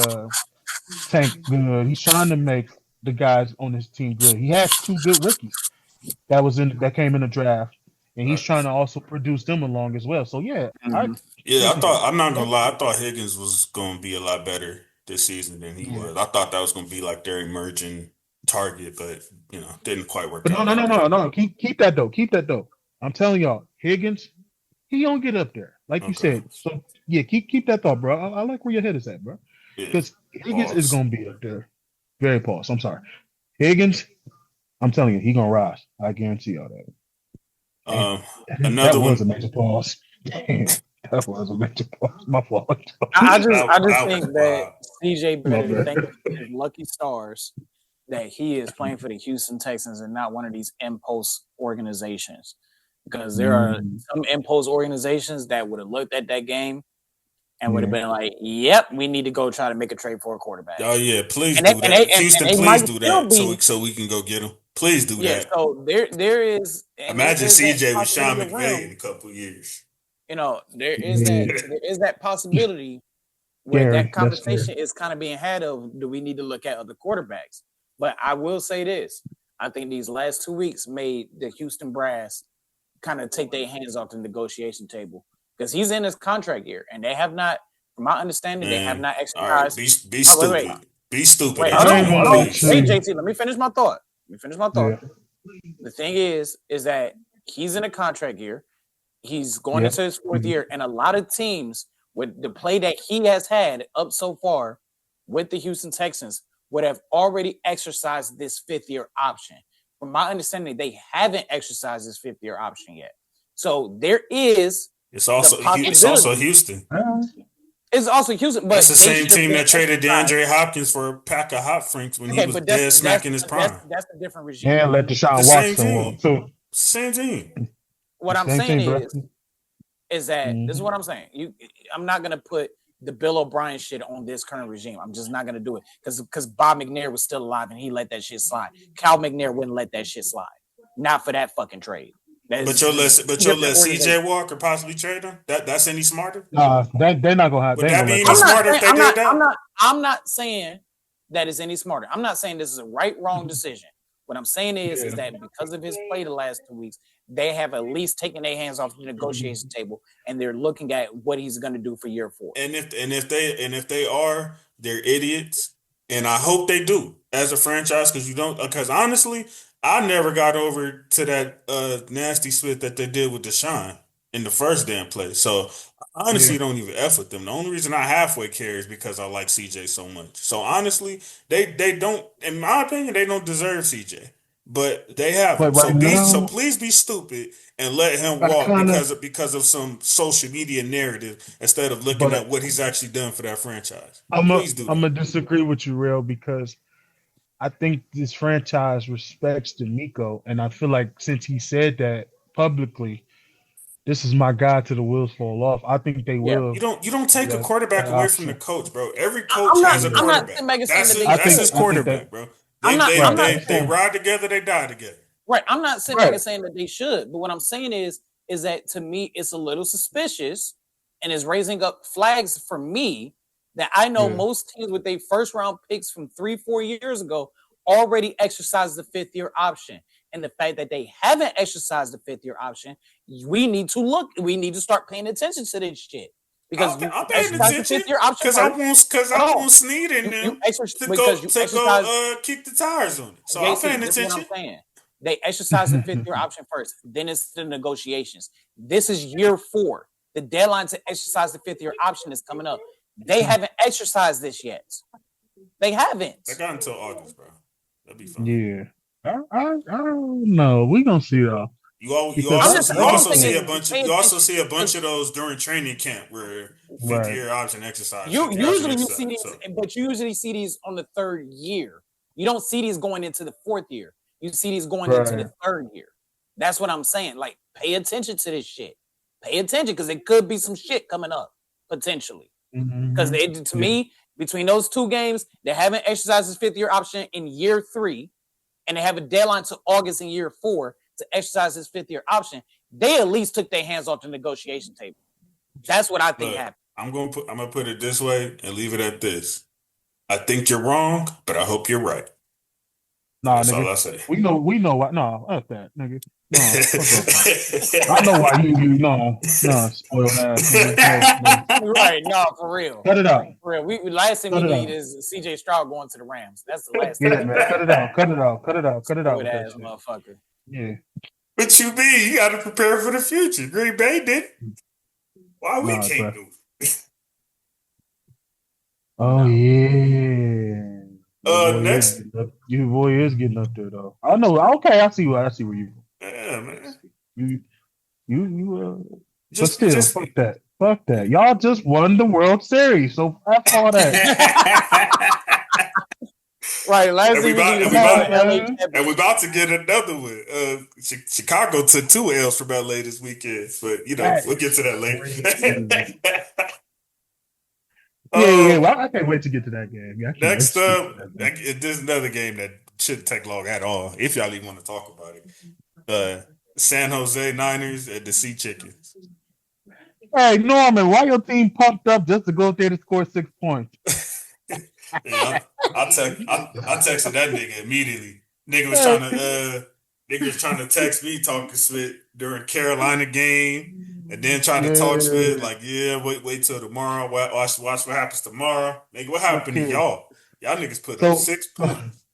Tank good. He's trying to make the guys on his team good. He has two good rookies that came in the draft, and he's trying right. to also produce them along as well. So yeah, I Mhm. Yeah, think I'm not gonna lie, I thought Higgins was gonna be a lot better this season than he yeah. was. I thought that was gonna be like their emerging target, but didn't quite work But no, out no, no, like no, that. no. Keep that though. Keep that though. I'm telling y'all, Higgins, he don't get up there, like you Okay. said. So yeah, keep that thought, bro. I like where your head is at, bro. Yeah. Because Higgins is Pause. gonna be up there. Very pause. I'm sorry, Higgins. I'm telling you, he gonna rise. I guarantee y'all that. And Um, that another was a one major pause. That was a major pause. My fault. I just that, I just that was think that wild. CJ My better bad. thank his lucky stars that he is playing for the Houston Texans and not one of these impulse organizations. Because there are Mm, some impulse organizations that would have looked at that game and would have yeah. been like, "Yep, we need to go try to make a trade for a quarterback." Oh yeah, please And they do and they that. and, Houston, and they please might do still that be, so we can go get him. Please do yeah. that. So there is Imagine that CJ with Sean possibility of McVay in realm. a couple years. Yeah. There is that possibility where that Scary. That's scary. conversation is kind of being had of, do we need to look at other quarterbacks? But I will say this: I think these last 2 weeks made the Houston Brass kind of take their hands off the negotiation table because he's in his contract year, and they have not, from my understanding, they have Man, not all right, exercised. be Oh, stupid. Be stupid, wait, I ain't Antonio, gonna lie to please. Wait, you. JT, let me finish my thought. Yeah. The thing is that he's in a contract year. He's going Yeah. into his fourth year, and a lot of teams with the play that he has had up so far with the Houston Texans would have already exercised this fifth year option. From my understanding, they haven't exercised this fifth year option yet. So there is the It's also possibility. Houston. It's also Houston, That's but the they same should have team been that traded exercised. DeAndre Hopkins for a pack of hot franks when he Okay, was but dead smack in his prime. that's a different regime. And let The Deshaun same Watson walk team. too. Same team. What I'm Same saying thing, bro. is that this is Hmm. what I'm saying. I'm not gonna put the Bill O'Brien shit on this current regime. I'm just not gonna do it because Bob McNair was still alive and he let that shit slide. Cal McNair wouldn't let that shit slide. Not for that fucking trade. But That's you'll just let two but you'll different let organizations. CJ Walker possibly trade him? That's any smarter? Nah, they're not gonna have. Would They ain't that gonna be let any that I'm not smarter happen. if saying they did that? I'm not saying that is any smarter. I'm not saying this is a right wrong decision. What I'm saying is Yeah. that because of his play the last 2 weeks, they have at least taken their hands off the negotiation table and they're looking at what he's going to do for year 4. If they are, they're idiots, and I hope they do as a franchise because honestly, I never got over to that nasty split that they did with Deshaun in the first damn play. So I Yeah. honestly don't even f with them. The only reason I halfway care is because I like CJ so much. So honestly, they don't, in my opinion, they don't deserve CJ. But they have him. But right So now, please be stupid and let him I walk kind of. because of some social media narrative instead of looking But at what he's actually done for that franchise. I'm a Please do I'm that. gonna disagree with you, real, because I think this franchise respects D'Amico, and I feel like since he said that publicly, this is my guy to the wheels fall off. I think they Yeah. will You don't do take a that quarterback away from the option. coach, bro. Every coach has a I'm Yeah. not sitting quarterback. back and saying that they That's his should. I think that quarterback, bro. They they I'm right. not they That's they fine. ride together, they die together. right. I'm not sitting back Right. and saying that they should. But what I'm saying is that to me it's a little suspicious and is raising up flags for me that I know Yeah. most teams with their first round picks from 3-4 years ago already exercised the fifth year option. And the fact that they haven't exercised the fifth year option, we need to start paying attention to this shit. Because you I'm paying exercise the attention fifth year option because first. I Hold on. want Snead in You them exercise to because you go exercise kick the tires on it. So I'm JC, paying this is what I'm attention. saying. They exercise the fifth year option first, then it's the negotiations. This is year 4. The deadline to exercise the fifth year option is coming up. They haven't exercised this yet. They haven't. I got until August, bro. That'd be fine. Yeah. I don't know. We gonna see though, because I'm just You all I'm also saying see is a bunch pay attention of because those during training camp where fifth right. year option exercise, you 50 option usually you see exercise. these, So but you usually see these on the 3rd year. You don't see these going into the 4th year. You see these going into the Right. 3rd year. That's what I'm saying. Like, pay attention to this shit. Pay attention because it could be some shit coming up potentially. Because to me, between those two games, they haven't exercised his 5th year option in year 3, and they have a deadline to August in year 4 to exercise his 5th year option. They at least took their hands off the negotiation table. That's what I think happened. I'm gonna put it this way and leave it at this. I think you're wrong, but I hope you're right. Nah, that's nigga. all I say. We know why. No, that's that, nigga. No, I know why you spoiled ass. Right? No, for real. Cut it out. For real. We last thing we need is CJ Stroud going to the Rams. That's the last thing. Yeah, man. Cut it out. Spoiled ass motherfucker. Yeah. What you mean? You got to prepare for the future. Green Bay did. Why we can't do it? Oh yeah. Next, your boy is getting up there though. I know. Okay, I see where you. Yeah, man. You. But still, fuck that. Y'all just won the World Series, so F all that. Right, last thing and we about to get another one. Chicago took 2 L's from LA this weekend, but we'll get to that later. Yeah. Well, I can't wait to get to that game. Next up, there's another game that shouldn't take long at all, if y'all even want to talk about it. San Jose Niners at the Sea Chickens. Hey, Norman, why your team pumped up just to go up there to score 6 points? Yeah, I texted that nigga immediately. Nigga was trying to text me talking shit during Carolina game, and then trying to talk shit like, wait till tomorrow. Watch what happens tomorrow. Nigga, what happened to y'all? Y'all niggas put up 6 points.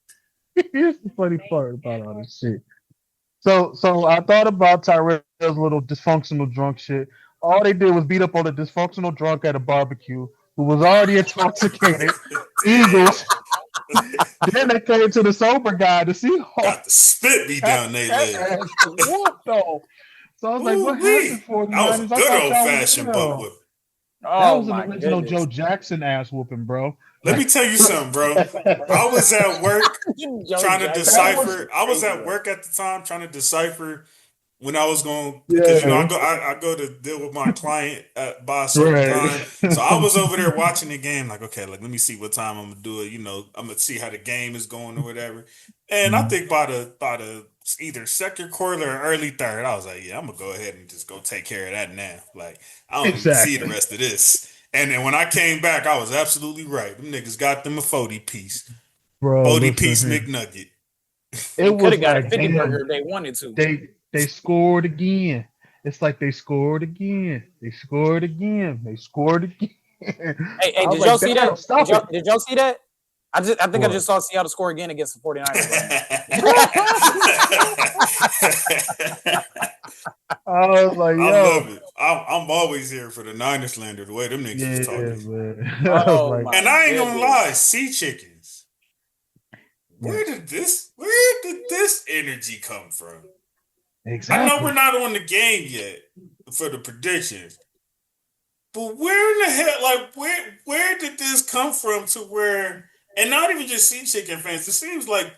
Here's the funny part about all this shit. So I thought about Tyrell's little dysfunctional drunk shit. All they did was beat up on a dysfunctional drunk at a barbecue who was already intoxicated. Eagles. Then they came to the sober guy, the Seahawks. Got the spit beat down their leg. What though? So I was like, what happened for you? That was good old fashioned butt whipping. That was an original Joe Jackson ass whooping, bro. Let me tell you something, bro. I was at work trying to decipher. I was at work at the time trying to decipher when I was going, because I go to deal with my client by a certain time. So I was over there watching the game, like, okay, let me see what time I'm gonna do it. I'm gonna see how the game is going or whatever. And I think by the either second quarter or early third, I was like, yeah, I'm gonna go ahead and just go take care of that now. Like, I don't even see the rest of this. And then when I came back, I was absolutely right. Them niggas got them a 40-piece. Bro, 40-piece McNugget. It could have got a 50 burger if they wanted to. They scored again. It's like they scored again. They scored again. Hey, did y'all see that? Did y'all see that? I think I just saw Seattle score again against the 49ers. I was like, yo. I love it. I'm always here for the Niners slander, the way them niggas was talking. And I ain't gonna lie, Sea Chickens. Where did this energy come from? Exactly. I know we're not on the game yet for the predictions, but where in the hell, like, where did this come from to where, and not even just Sea Chicken fans, it seems like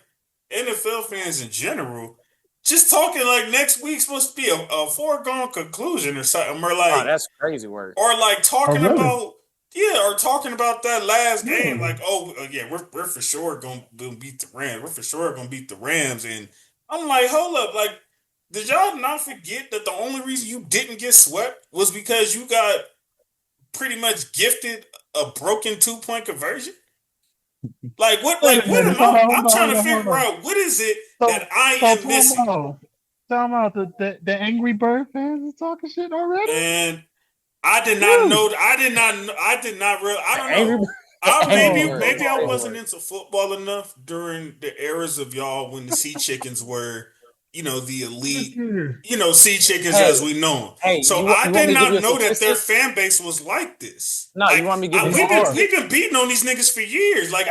NFL fans in general, just talking like next week's supposed to be a foregone conclusion or something, or like, that's crazy work, or like talking about, or talking about that last game, like, we're for sure gonna beat the Rams, we're for sure gonna beat the Rams, and I'm like, hold up, like, did y'all not forget that the only reason you didn't get swept was because you got pretty much gifted a broken 2-point conversion? Like, what? Like, what am I? I'm trying to figure out what is it that I am missing. Talking about the Angry Bird fans is talking shit already. And I did not know. I did not real. I don't know. Maybe I wasn't into football enough during the eras of y'all when the Sea Chickens were, the elite, Sea Chickens as we know them. So I did not know that their fan base was like this. No, like, you want me to give we've been beating on these niggas for years. Like,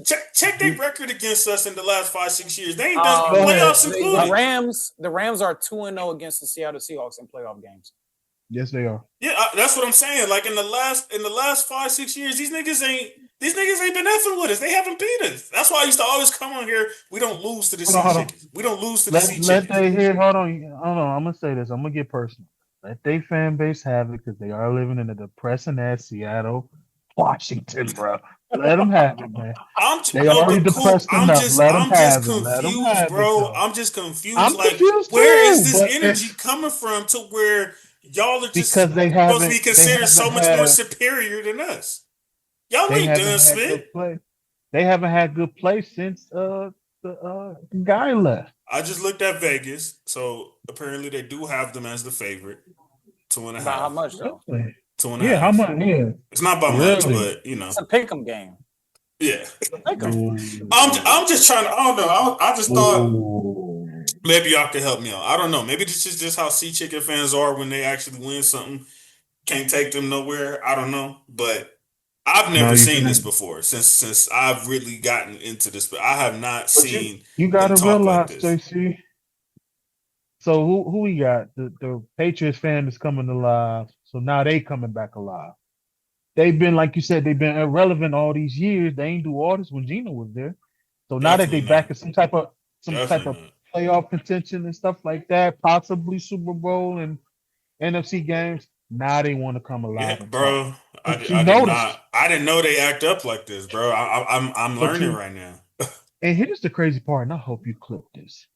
check their record against us in the last 5-6 years. They ain't done playoffs included. The Rams are 2-0 against the Seattle Seahawks in playoff games. Yes, they are. Yeah, that's what I'm saying. Like, in the last 5-6 years, these niggas These niggas ain't been effing with us. They haven't beat us. That's why I used to always come on here. We don't lose to the Sea Hold on. Chickens. We don't lose to the Let Sea let Chickens. they hear. Hold on. I'm gonna say this. I'm gonna get personal. Let their fan base have it because they are living in a depressing ass Seattle, Washington, bro. Let them have it, man. They already depressed enough. Let them have it. Let them confused, have bro. it. I'm just confused. I'm Like, confused where too, is this but energy it's coming from to where y'all are just because they supposed to be haven't. They considered so haven't much more had. superior than us? Y'all They ain't haven't done had spit. good play. They haven't had good play since the guy left. I just looked at Vegas, so apparently they do have them as the favorite. 2.5. By how much though? Really? 2.5. Yeah, how much? Yeah, It's not by much, really. but you know, It's a pick'em game. yeah. Pick'em. I'm just trying to. I don't know. I just thought Ooh. maybe y'all could help me out. I don't know. Maybe this is just how Sea Chicken fans are when they actually win something. Can't take them nowhere. I don't know, but I've No, never you seen this can't. before since I've really gotten into this. But I have not But seen you them gotta talk like realize, this. JC. So who we got? The Patriots fan is coming alive. So now they coming back alive. They've been, like you said, they've been irrelevant all these years. They ain't do all this when Gino was there. So now that they Definitely back not. in some type of Definitely not. playoff contention and stuff like that, possibly Super Bowl and NFC games, now they want to come Yeah, alive and talk. bro. But you I did noticed, not. I didn't know they act up like this, bro. I'm but learning you, right now. and here's the crazy part, and I hope you clip this.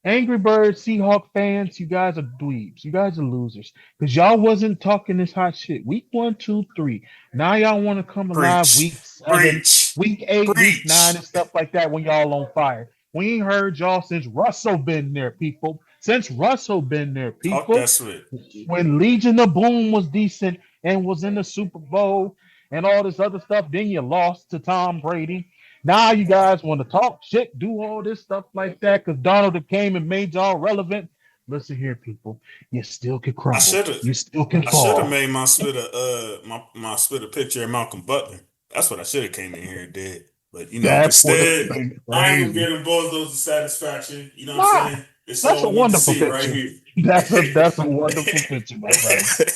Angry Birds, Seahawk fans, you guys are dweebs. You guys are losers. Because y'all wasn't talking this hot shit. Week 1, 2, 3. Now y'all want to come alive Preach, week 7, preach, week 8, week 9, preach. and stuff like that when y'all on fire. We ain't heard y'all since Russell been there, people. Since Russell been there, Talk that people. shit. When Legion of Boom was decent and was in the Super Bowl and all this other stuff, then you lost to Tom Brady. Now you guys want to talk shit, do all this stuff like that because Donald came and made y'all relevant. Listen here, people. You still can I crumble. should have. You still can I should have fall. made my Twitter my Twitter picture of Malcolm Butler. That's what I should have came in here and did. But you know, That would have instead, been I ain't gonna crazy. get them both those the satisfaction. You know what I'm Nah, saying? It's that's a all we need to wonderful see right picture. here. That's a wonderful picture, my brother.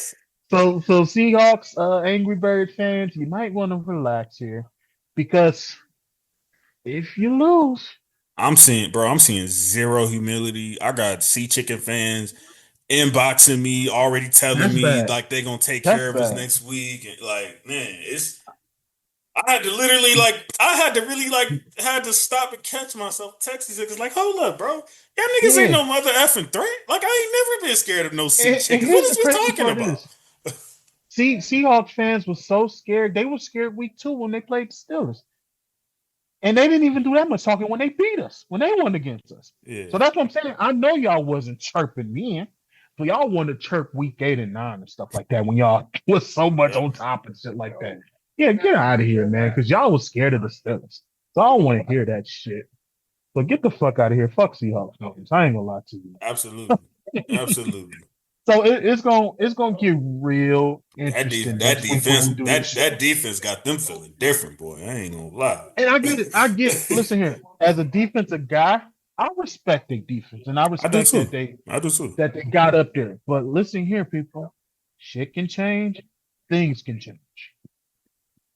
So Seahawks, Angry Bird fans, you might want to relax here because if you lose, I'm seeing zero humility. I got Sea Chicken fans inboxing me, already telling that's me bad. like they gonna take That's care of us bad. next week. And like, man, it's I had to literally I had to really had to stop and catch myself texting because like, hold up, bro. Y'all niggas ain't Yeah. no mother effing threat. Like I ain't never been scared of no Sea And Chickens. What here's the is we crazy talking part about? is, Seahawks fans were so scared. They were scared week 2 when they played the Steelers. And they didn't even do that much talking when they beat us, when they won against us. Yeah. So that's what I'm saying. I know y'all wasn't chirping me in, but y'all want to chirp week 8 and 9 and stuff like that when y'all was so much Yep. on top and shit like that. Yeah, get out of here, man, because y'all was scared of the Steelers. So I don't want to hear that shit. So get the fuck out of here. Fuck Seahawks fans. I ain't gonna lie to you. Absolutely. Absolutely. So it's gonna get real interesting That next week when defense we do this that shit. defense got them feeling different, boy. I ain't gonna lie. And I get it. I get it. Listen here, as a defensive guy, I respect their defense, and I I do respect too. that they I do too. that they got up there. But listen here, people, shit can change, things can change.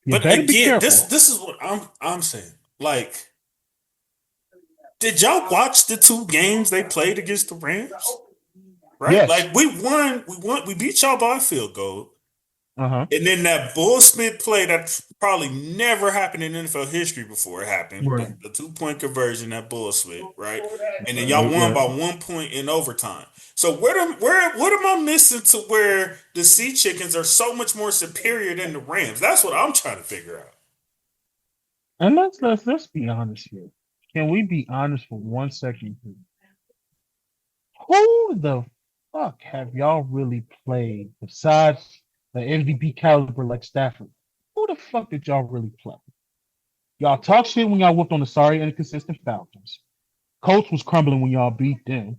You But better be again, careful. this is what I'm saying. Like, did y'all watch the 2 games they played against the Rams? Right? Yes. Like we beat y'all by a field goal. Uh-huh. And then that bullshit play that probably never happened in NFL history before it happened. Right. The 2-point conversion, that bullshit, right? And then y'all Right, won yeah. by 1 point in overtime. So what am I missing to where the Sea Chickens are so much more superior than the Rams? That's what I'm trying to figure out. And let's be honest here. Can we be honest for 1 second here? Who the fuck have y'all really played besides the MVP caliber like Stafford? Who the fuck did y'all really play? Y'all talk shit when y'all whooped on the sorry inconsistent Falcons. Colts was crumbling when y'all beat them.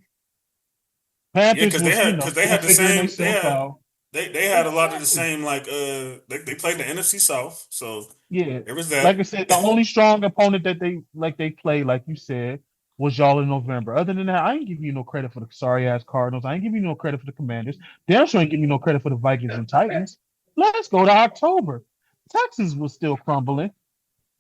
Yeah, Panthers because was, they still had the figuring same themselves out. they had a lot of the same they played the NFC South, so Yeah. there was Like that. I said, the only strong opponent that they played, like you said, was y'all in November. Other than that, I ain't giving you no credit for the sorry ass Cardinals. I ain't giving you no credit for the Commanders. Damn sure ain't giving you no credit for the Vikings and Titans. Let's go to October. Texans was still crumbling.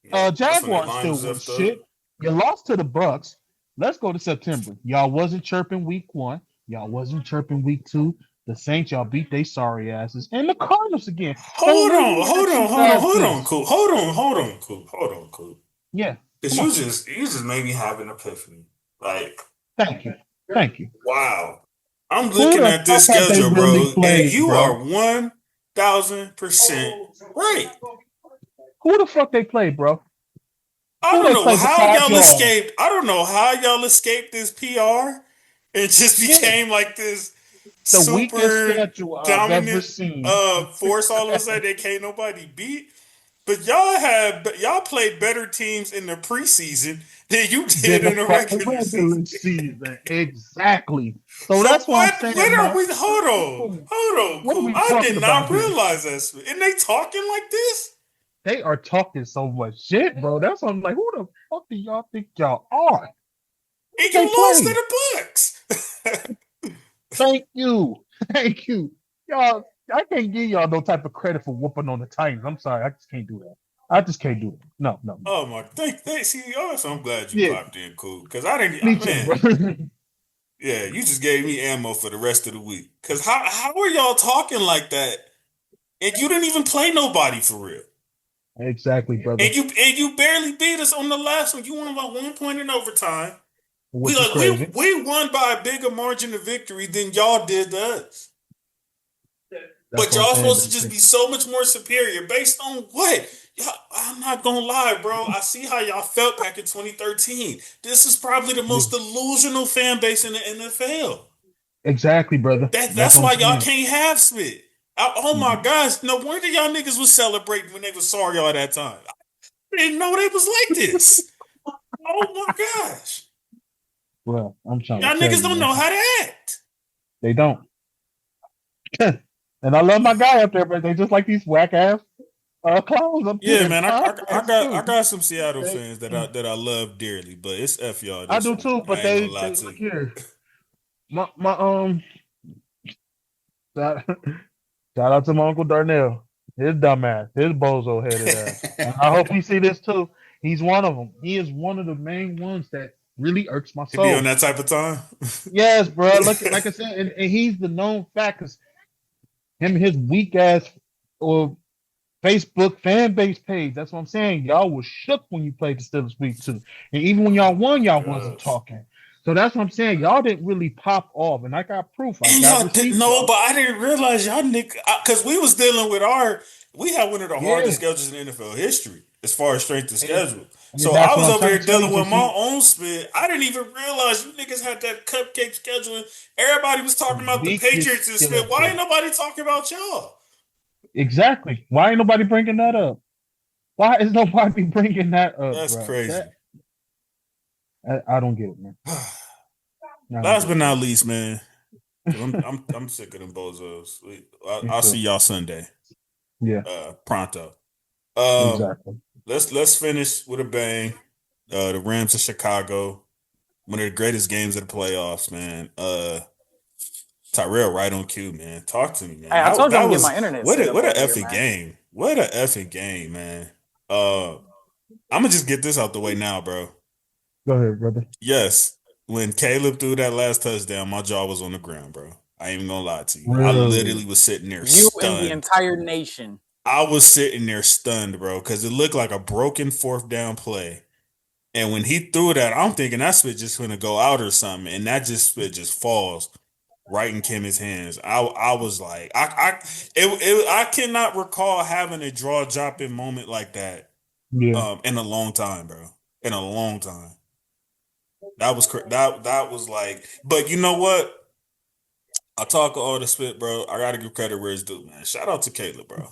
Yeah, that's when they Jaguars lined still us was up though. shit. You lost to the Bucks. Let's go to September. Y'all wasn't chirping week 1. Y'all wasn't chirping week 2. The Saints, y'all beat they sorry asses. And the Cardinals again. And Hold let on, me hold ask on, you hold on, guys hold on, this. cool. Hold on, cool. Yeah. Because Come you on. just made me have an epiphany. Like, Thank you. Thank you. wow. I'm Who looking the at fuck this have they schedule, really bro, and played, you bro? are 1,000% right. Who the fuck they played, bro? I Who don't they know played how besides y'all y'all? escaped. I don't know how y'all escaped this PR and just Yeah. became like this The weakest super schedule I've ever dominant seen. force all of a sudden they can't nobody beat. But y'all played better teams in the preseason than you did Than the in the fucking regular regular season. season. Exactly. So So that's what I'm what? saying, What are man. we? Hold on, What are cool. we I talking did not about here? realize that. And they talking like this? They are talking so much shit, bro. That's why I'm like, who the fuck do y'all think y'all are? Who And they you lost to play? the Bucks. Thank you. Thank you. Y'all, I can't give y'all no type of credit for whooping on the Titans. I'm sorry. I just can't do that. I just can't do it. No, no, no. Oh my! Thank see, so I'm glad you Yeah, popped in, cool. Because I didn't. me too, bro. Man, yeah, you just gave me ammo for the rest of the week. Because how are y'all talking like that? And you didn't even play nobody for real. Exactly, brother. And you barely beat us on the last one. You won by 1 point in overtime. We Which is like we crazy. we won by a bigger margin of victory than y'all did to us. That's But what I'm y'all saying. supposed to just be so much more superior based on what? Y'all, I'm not gonna lie, bro. I see how y'all felt back in 2013. This is probably the Yeah, most delusional fan base in the NFL. exactly, brother. That's That's what I'm why y'all saying. can't have spit. Oh my Mhm. gosh, no wonder y'all niggas was celebrating when they was sorry all that time. I didn't know they was like this. Oh my gosh. Well, I'm trying Y'all to tell niggas you, don't man. know how to act. They don't. And I love my guy up there, but they just like these whack ass clowns up Yeah, there. man. I Podcasts got I too. got some Seattle They, fans that I love dearly, but it's F y'all I this do week. too, I but ain't gonna lie they to look you. here. My shout, shout out to my uncle Darnell. His dumb ass, his bozo headed ass. And I hope he see this too. He's one of them. He is one of the main ones that really irks my He be on soul. that type of time. Yes, bro. Look, like I said, and he's the known fact because him and his weak ass or Facebook fan base page. That's what I'm saying. Y'all was shook when you played the Steelers week 2. And even when y'all Oh won, my y'all wasn't gosh. talking. So that's what I'm saying. Y'all didn't really pop off. And I got proof. I And got y'all didn't receipts, know, bro. but I didn't realize y'all nigga because we was dealing with we had one of the hardest Yeah. schedules in NFL history as far as strength of And, schedule. and So that's I what was I'm over trying here to tell you. dealing with Because my he own spit. I didn't even realize you niggas had that cupcake schedule. Everybody was the talking about the weakest Patriots and spit. Why ain't schedule. nobody talking about y'all? Exactly. Why ain't nobody bringing that up? Why is nobody bringing that up, That's bro? That crazy. I don't get it, man. I don't Last get but it, not bro. least, man, because I'm sick of them bozos. Me I'll see too. y'all Sunday. Yeah, Pronto. Um, exactly. let's finish with a bang. The Rams of Chicago, one of the greatest games of the playoffs, man. Tyrell right on cue, man. Talk to me, man. Hey, I That told you I'm that gonna get was my internet set up what a over here, effing man. game. What a effing game, man. Uh, I'm gonna just get this out the way now, bro. Go ahead, brother. Yes, when Caleb threw that last touchdown, my jaw was on the ground, bro. I ain't even gonna lie to you. I Really? literally was sitting there You and the stunned. entire nation. I was sitting there stunned, bro, because it looked like a broken fourth down play. And when he threw that, I'm thinking that spit just gonna go out or something, and that just spit just falls right in Kim's hands. I was like, I cannot recall having a draw dropping moment like that Yeah. in a long time, bro. In a long time. That was like, but you know what? I talk all the spit, bro. I gotta give credit where it's due, man. Shout out to Caleb, bro.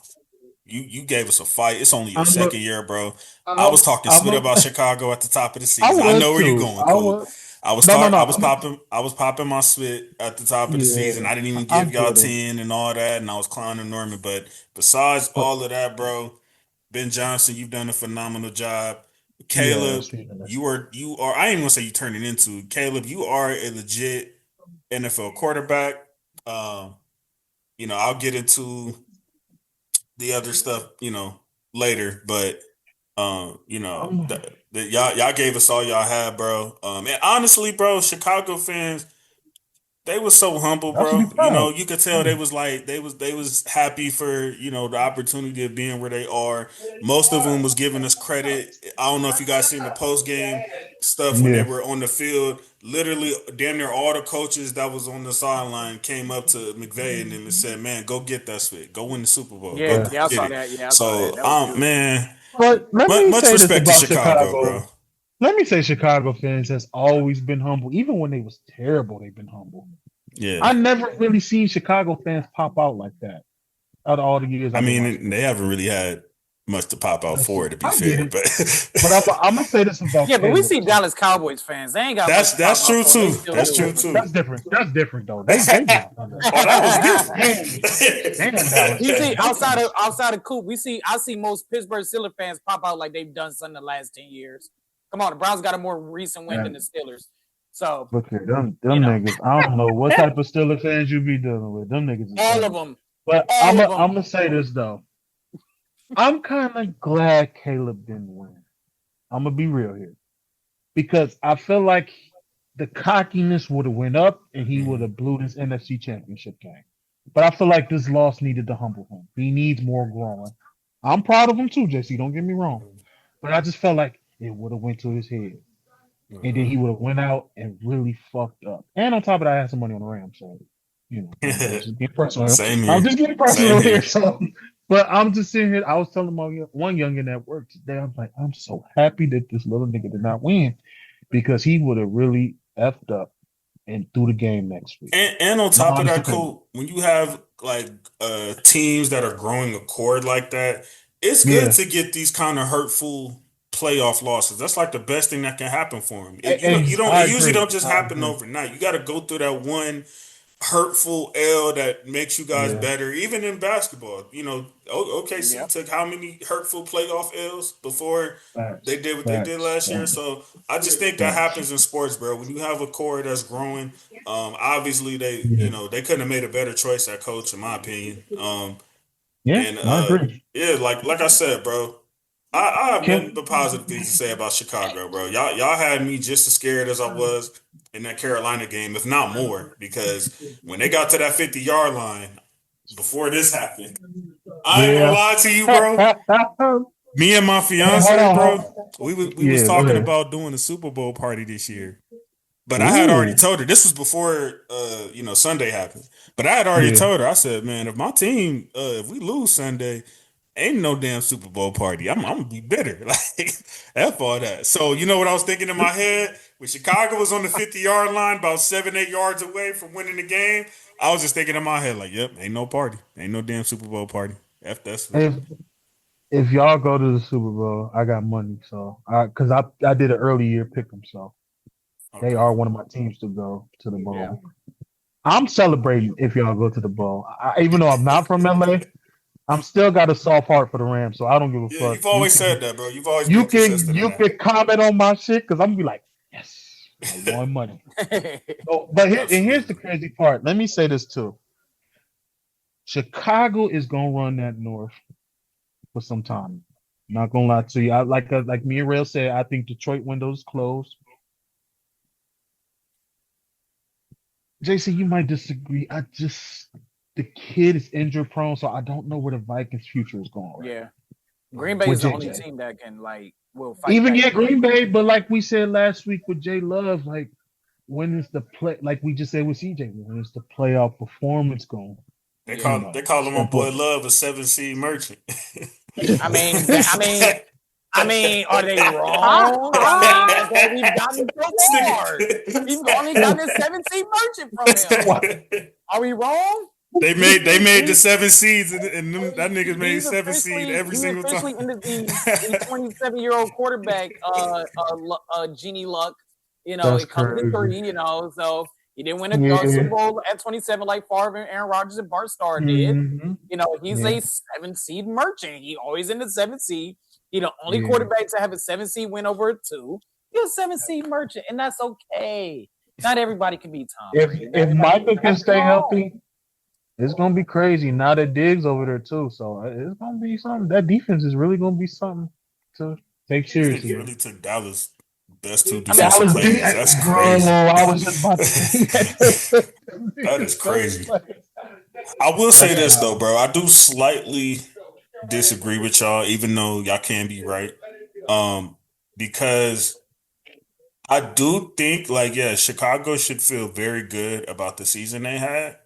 You gave us a fight. It's only your I'm a, second year, bro. I was I'm, talking I'm spit a, about Chicago at the top of the I season. I was know where you too. going, I cool. was. No, no, I no. was popping my spit at the top of the season. Yeah, I didn't even I give y'all get it. 10 and all that, and I was clowning Norman. But besides But all of that, bro, Ben Johnson, you've done a phenomenal job. yes, Caleb, you are I ain't gonna say you turned it into Caleb, you are a legit NFL quarterback. Um, I'll get into the other stuff, later, but y'all gave us all y'all had, bro. And honestly, bro, Chicago fans, they was so humble, That's to be bro. proud. You could tell they was like they was happy for the opportunity of being where they are. Most of them was giving us credit. I don't know if you guys seen the post game stuff when they Yeah. were on the field. Literally, damn near all the coaches that was on the sideline came up to McVay and them and said, "Man, go get that shit. Go win the Super Bowl. Go Yeah, go yeah, I get saw it." that. Yeah, I saw that. So, That was beautiful. man, But let me much say this respect to about Chicago, bro. Chicago. Let me say Chicago fans has always been humble. Even when they was terrible, they've been humble. Yeah. I never really seen Chicago fans pop out like that out of all the years I I've been watching. mean, they haven't really had much to pop out for, to be I get fair, it. But I'm gonna say this about Yeah, but we Caleb. see Dallas Cowboys fans. They ain't got much to talk that's true about, so they too. still That's do true it. too. That's different. That's different though. They not. Oh, that was different. Damn Dallas. You see, outside of Coop, I see most Pittsburgh Steelers fans pop out like they've done something the last 10 years. Come on, the Browns got a more recent win than the Steelers. So Look here, them niggas. I don't know what type of Steelers fans you be dealing with. Them niggas is all dumb. of them. But All I'm of them. gonna say this though. I'm kind of glad Caleb didn't win. I'm gonna be real here because I feel like the cockiness would have went up and he would have blew this NFC Championship game. But I feel like this loss needed to humble him. He needs more growing. I'm proud of him too, JC. Don't get me wrong, but I just felt like it would have went to his head, and then he would have went out and really fucked up. And on top of that, I had some money on the Rams, so I'm just getting personal. Same here. I'm just getting personal Same here. here. So, but I'm just sitting here. I was telling one youngin at work today. I'm like, I'm so happy that this little nigga did not win because he would have really effed up and threw the game next week. And on top of Honest that, opinion. Cole, when you have like teams that are growing a cord like that, it's good to get these kind of hurtful playoff losses. That's like the best thing that can happen for them. I It usually agree. don't just I happen agree. overnight. You got to go through that one hurtful L that makes you guys Yeah. better. Even in basketball, OKC took how many hurtful playoff L's before Facts. they did what they did last year. So I just think that happens in sports, bro. When you have a core that's growing, obviously they they couldn't have made a better choice at coach, in my opinion. I agree. Yeah, like I said, bro. I have Kim- nothing but positive things to say about Chicago, bro. Y'all had me just as scared as I was in that Carolina game, if not more, because when they got to that 50-yard line before this happened, I ain't gonna lie to you, bro. Me and my fiance, bro, we was talking about doing a Super Bowl party this year. But I had already told her, this was before Sunday happened. But I had already told her, I said, man, if my team if we lose Sunday, ain't no damn Super Bowl party. I'm gonna be bitter. Like F all that. So you know what I was thinking in my head? When Chicago was on the 50-yard line, about 7-8 yards away from winning the game, I was just thinking in my head, like, yep, ain't no party. Ain't no damn Super Bowl party. F that's If y'all go to the Super Bowl, I got money. So because I did an early year pick 'em, so they are one of my teams to go to the bowl. Yeah. I'm celebrating if y'all go to the bowl. Even though I'm not from LA, I'm still got a soft heart for the Rams, so I don't give a fuck. You've always said that, bro. You've always You been consistent. can comment on my shit because I'm gonna be like, yes, I won money. But here's the crazy part. Let me say this too. Chicago is gonna run that north for some time. Not gonna lie to you. I like me and Rail said, I think Detroit window's closed. JC, you might disagree. The kid is injury prone, so I don't know where the Vikings' future is going. Right? Yeah, Green Bay is the only team that can will fight. Even Green Bay, but like we said last week with Jay Love, like when is the play? Like we just said with CJ, when is the playoff performance going? They call him my boy Love a 7-seed merchant. I mean, are they wrong? We've gotten so far. We've only gotten a 7-seed merchant from him. Are we wrong? They made the 7 seeds, and that nigga's made 7 seed every single time. Especially into the 27-year-old quarterback, Genie Luck. It comes in 3. So he didn't win a Super Bowl at 27 like Favre and Aaron Rodgers and Bart Starr did. He's a 7-seed merchant. He always in the 7th seed. He's the only quarterback to have a 7-seed win over a 2. He's a 7-seed merchant, and that's okay. Not everybody can be Tom. If Michael can stay healthy, It's gonna be crazy now that Diggs over there too. So it's gonna be something. That defense is really gonna be something to take These niggas seriously. really took Dallas' best two I mean, defensive Dallas players. beat, That's bro. crazy. I was just about to say that. That is crazy. I will say this though, bro. I do slightly disagree with y'all, even though y'all can be right. Because I do think, like, yeah, Chicago should feel very good about the season they had.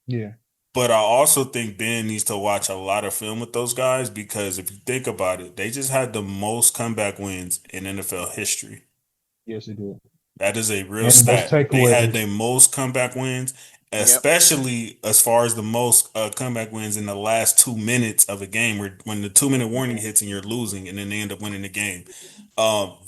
Yeah. But I also think Ben needs to watch a lot of film with those guys because if you think about it, they just had the most comeback wins in NFL history. Yes, it did. That is a real And stat. most They had takeaways. the most comeback wins, especially as far as the most comeback wins in the last 2 minutes of a game, where when the 2 minute warning hits and you're losing, and then they end up winning the game.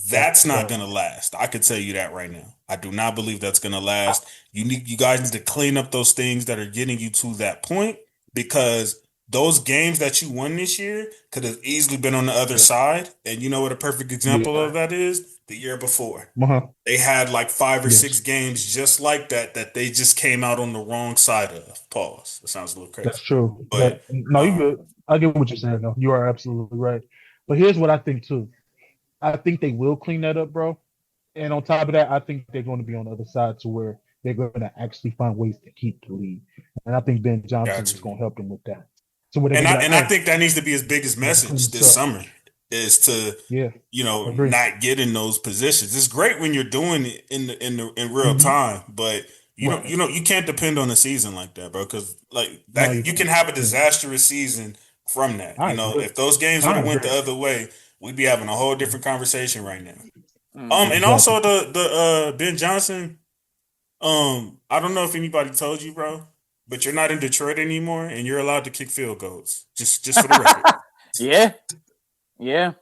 That's not gonna last. I could tell you that right now. I do not believe that's gonna last. You guys need to clean up those things that are getting you to that point because those games that you won this year could have easily been on the other side. And you know what a perfect example of that is? The year before. They had like 5 or 6 games just like that they just came out on the wrong side of. Pause. That sounds a little crazy. That's true. But no, you good. I get what you're saying, though. You are absolutely right. But here's what I think, too. I think they will clean that up, bro. And on top of that, I think they're going to be on the other side to where they're going to actually find ways to keep the lead. And I think Ben Johnson is going to help them with that. So I think that needs to be his biggest message this summer is to not get in those positions. It's great when you're doing it in real time, but you can't depend on a season like that, bro. Because like that you can have a disastrous season from that. If those games would have went the other way, we'd be having a whole different conversation right now. And also the Ben Johnson. I don't know if anybody told you, bro, but you're not in Detroit anymore, and you're allowed to kick field goals. Just for the record. Yeah.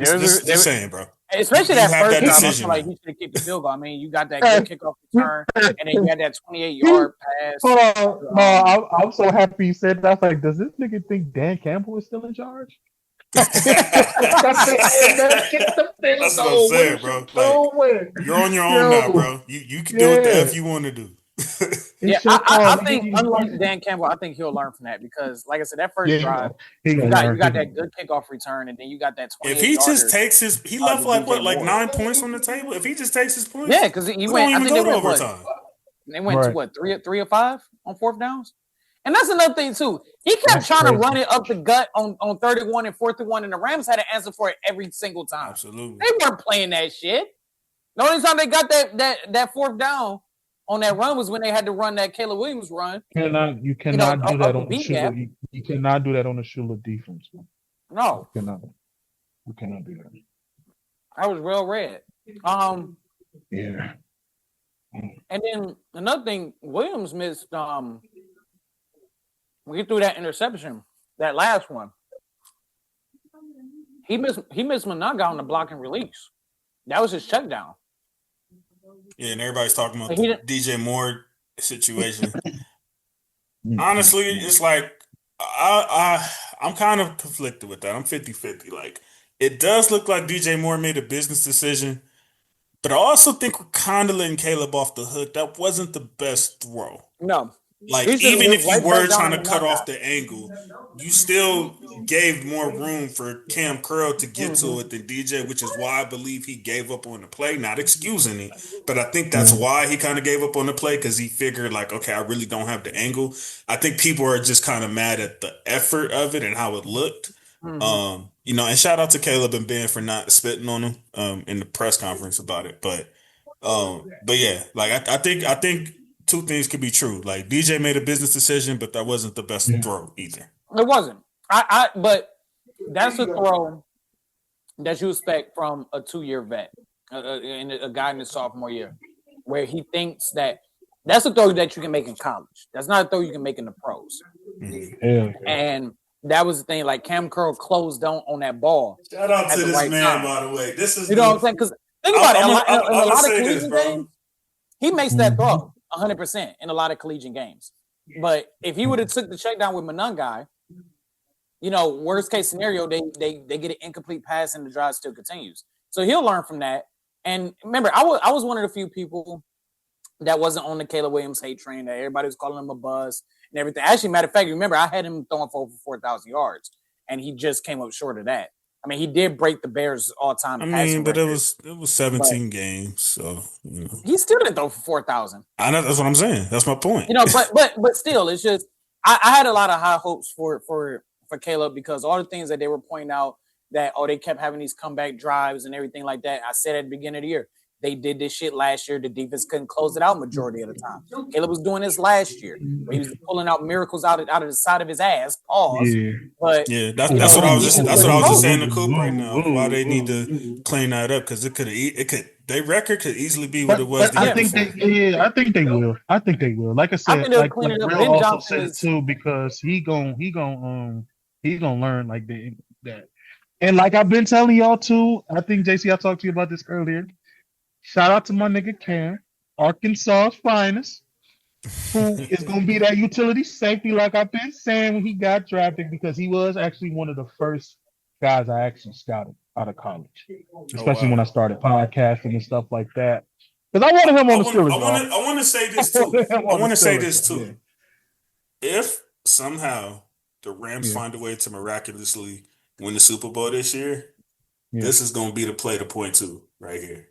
Just saying, bro. Especially that first time, I feel like he should have kicked the field goal. I mean, you got that good kickoff return, and then you had that 28-yard pass. Hold on. No, I'm so happy you said that. I was like, does this nigga think Dan Campbell is still in charge? That's what I'm saying, bro. Like, you're on your own now, bro. You can do what the F you want to do. I think unlike Dan Campbell, I think he'll learn from that because, like I said, that first drive, you got that good kickoff return, and then you got that 28. If he just takes he left like 9 points on the table. If he just takes his points, because he went. I think they went overtime. They went to what 3 or 5 on fourth downs, and that's another thing too. He kept trying to run it up the gut on 31 and 4th and 1, and the Rams had an answer for it every single time. Absolutely, they weren't playing that shit. The only time they got that fourth down on that run was when they had to run that Caleb Williams run. You cannot do that on the Shula. You cannot do that on the Shula defense. Man. No, you cannot do that. I was real red. Yeah. And then another thing, Williams missed. When he threw that interception, that last one, he missed Managa on the block and release. That was his check down. Yeah, and everybody's talking about the DJ Moore situation. Honestly, it's like I'm kind of conflicted with that. I'm 50-50. Like, it does look like DJ Moore made a business decision, but I also think we're kind of letting Caleb off the hook. That wasn't the best throw. No. Like, even if you were trying to cut off the angle, you still gave more room for Cam Curl to get to it than DJ, which is why I believe he gave up on the play. Not excusing it, but I think that's why he kind of gave up on the play, because he figured, like, okay, I really don't have the angle. I think people are just kind of mad at the effort of it and how it looked. And shout out to Caleb and Ben for not spitting on him in the press conference about it. But yeah, like I think two things could be true. Like, DJ made a business decision, but that wasn't the best throw either. It wasn't. But that's a throw that you expect from a 2-year vet, a guy in his sophomore year, where he thinks that's a throw that you can make in college. That's not a throw you can make in the pros. And that was the thing. Like, Cam Curl closed on that ball. Shout out to this man, by the way. This is what I'm saying. Because think about it. In a lot of collegiate games, he makes that throw 100% in a lot of collegiate games. But if he would have took the check down with Manungai, worst case scenario, they get an incomplete pass and the drive still continues. So he'll learn from that. And remember, I was one of the few people that wasn't on the Caleb Williams hate train, that everybody was calling him a buzz and everything. Actually, matter of fact, remember I had him throwing for over 4,000 yards, and he just came up short of that. I mean, he did break the Bears' all-time passing but record. it was 17 games, so he still didn't throw for 4,000. I know, that's what I'm saying. That's my point. But still, it's just I had a lot of high hopes for Caleb because all the things that they were pointing out that they kept having these comeback drives and everything like that. I said at the beginning of the year. They did this shit last year. The defense couldn't close it out majority of the time. Caleb was doing this last year. Where he was pulling out miracles out of the side of his ass. Pause. Yeah. But that's what I was just saying to Coop right now. Why they need to clean that up because their record could easily be what it was. I think they will. Like I said, like Real also said it too because he gonna learn like that. And like I've been telling y'all too, I think JC, I talked to you about this earlier. Shout out to my nigga Cam, Arkansas's finest, who is going to be that utility safety like I've been saying when he got drafted because he was actually one of the first guys I actually scouted out of college, especially when I started podcasting and stuff like that. Because I wanted him on the Steelers. I want to say this too. If somehow the Rams find a way to miraculously win the Super Bowl this year, this is going to be the play to point to right here.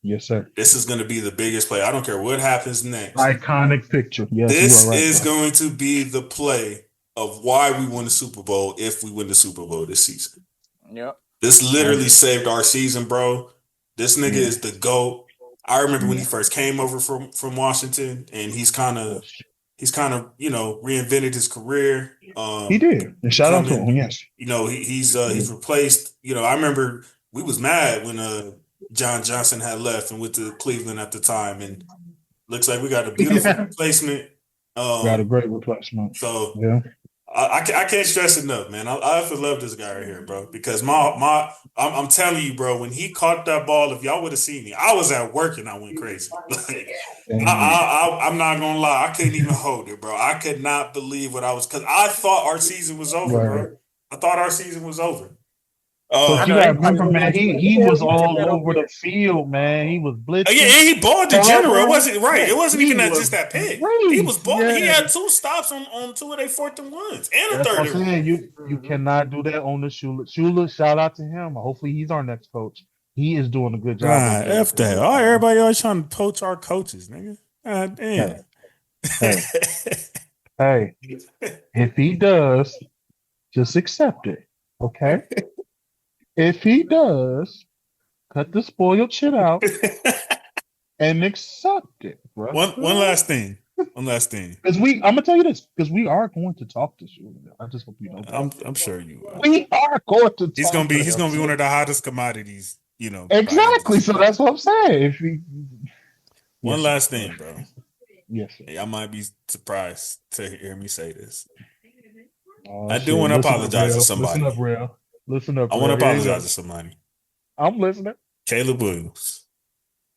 Yes, sir. This is going to be the biggest play. I don't care what happens next. Iconic picture. Yes, this is going to be the play of why we won the Super Bowl if we win the Super Bowl this season. Yep. This literally saved our season, bro. This nigga is the GOAT. I remember when he first came over from Washington, and he's kind of reinvented his career. He did. And shout out to him. Yes. He's replaced. I remember we was mad when John Johnson had left and went to Cleveland at the time, and looks like we got a beautiful replacement. Got a great replacement. So yeah, I can't stress enough, man. I have to love this guy right here, bro. Because I'm telling you, bro, when he caught that ball, if y'all would have seen me, I was at work and I went crazy. I'm not gonna lie, I couldn't even hold it, bro. I could not believe what I was because I thought our season was over, bro. I thought our season was over. You gotta remember, man, he was all over the field, man. He was blitzing. Yeah, and he balled in general. It wasn't right. It wasn't even just that pick. He was balling. Yeah. He had 2 stops on 2 of their 4th and 1s and a third. What I'm saying. You cannot do that on the Shula. Shula, shout out to him. Hopefully, he's our next coach. He is doing a good job. F that. Everybody always trying to poach our coaches, nigga. God damn. Hey, if he does, just accept it, okay? If he does, cut the spoiled shit out and accept it, bro. One last thing. Because I'm gonna tell you this, because we are going to talk to you. I just hope you know that. I'm sure you will. We are going to talk. He's gonna be one of the hottest commodities, Exactly. So that's what I'm saying. One last thing, bro. Yes. Hey, I might be surprised to hear me say this. I do want to apologize to somebody. Listen up, I want to apologize to somebody. I'm listening. Caleb Williams.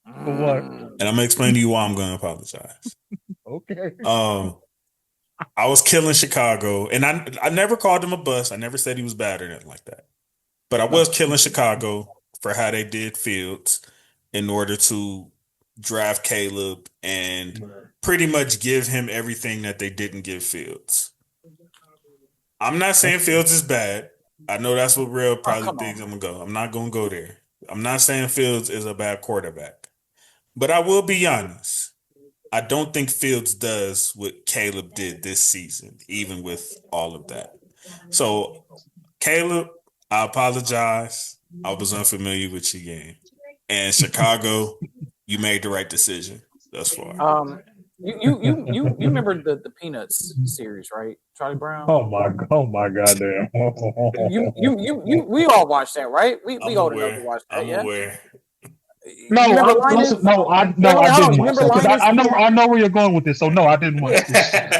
For what? And I'm going to explain to you why I'm going to apologize. Okay. I was killing Chicago, and I never called him a bust. I never said he was bad or anything like that. But I was killing Chicago for how they did Fields in order to draft Caleb and pretty much give him everything that they didn't give Fields. I'm not saying Fields is bad. I know that's what Real probably thinks I'm going to go. I'm not going to go there. I'm not saying Fields is a bad quarterback. But I will be honest. I don't think Fields does what Caleb did this season, even with all of that. So, Caleb, I apologize. I was unfamiliar with your game. And Chicago, you made the right decision thus far. You remember the Peanuts series, right? Charlie Brown. Oh my goddamn. We all watched that, right? We old enough to watch that. I'm aware. I didn't watch this. I know where you're going with this. So no, I didn't watch this. That's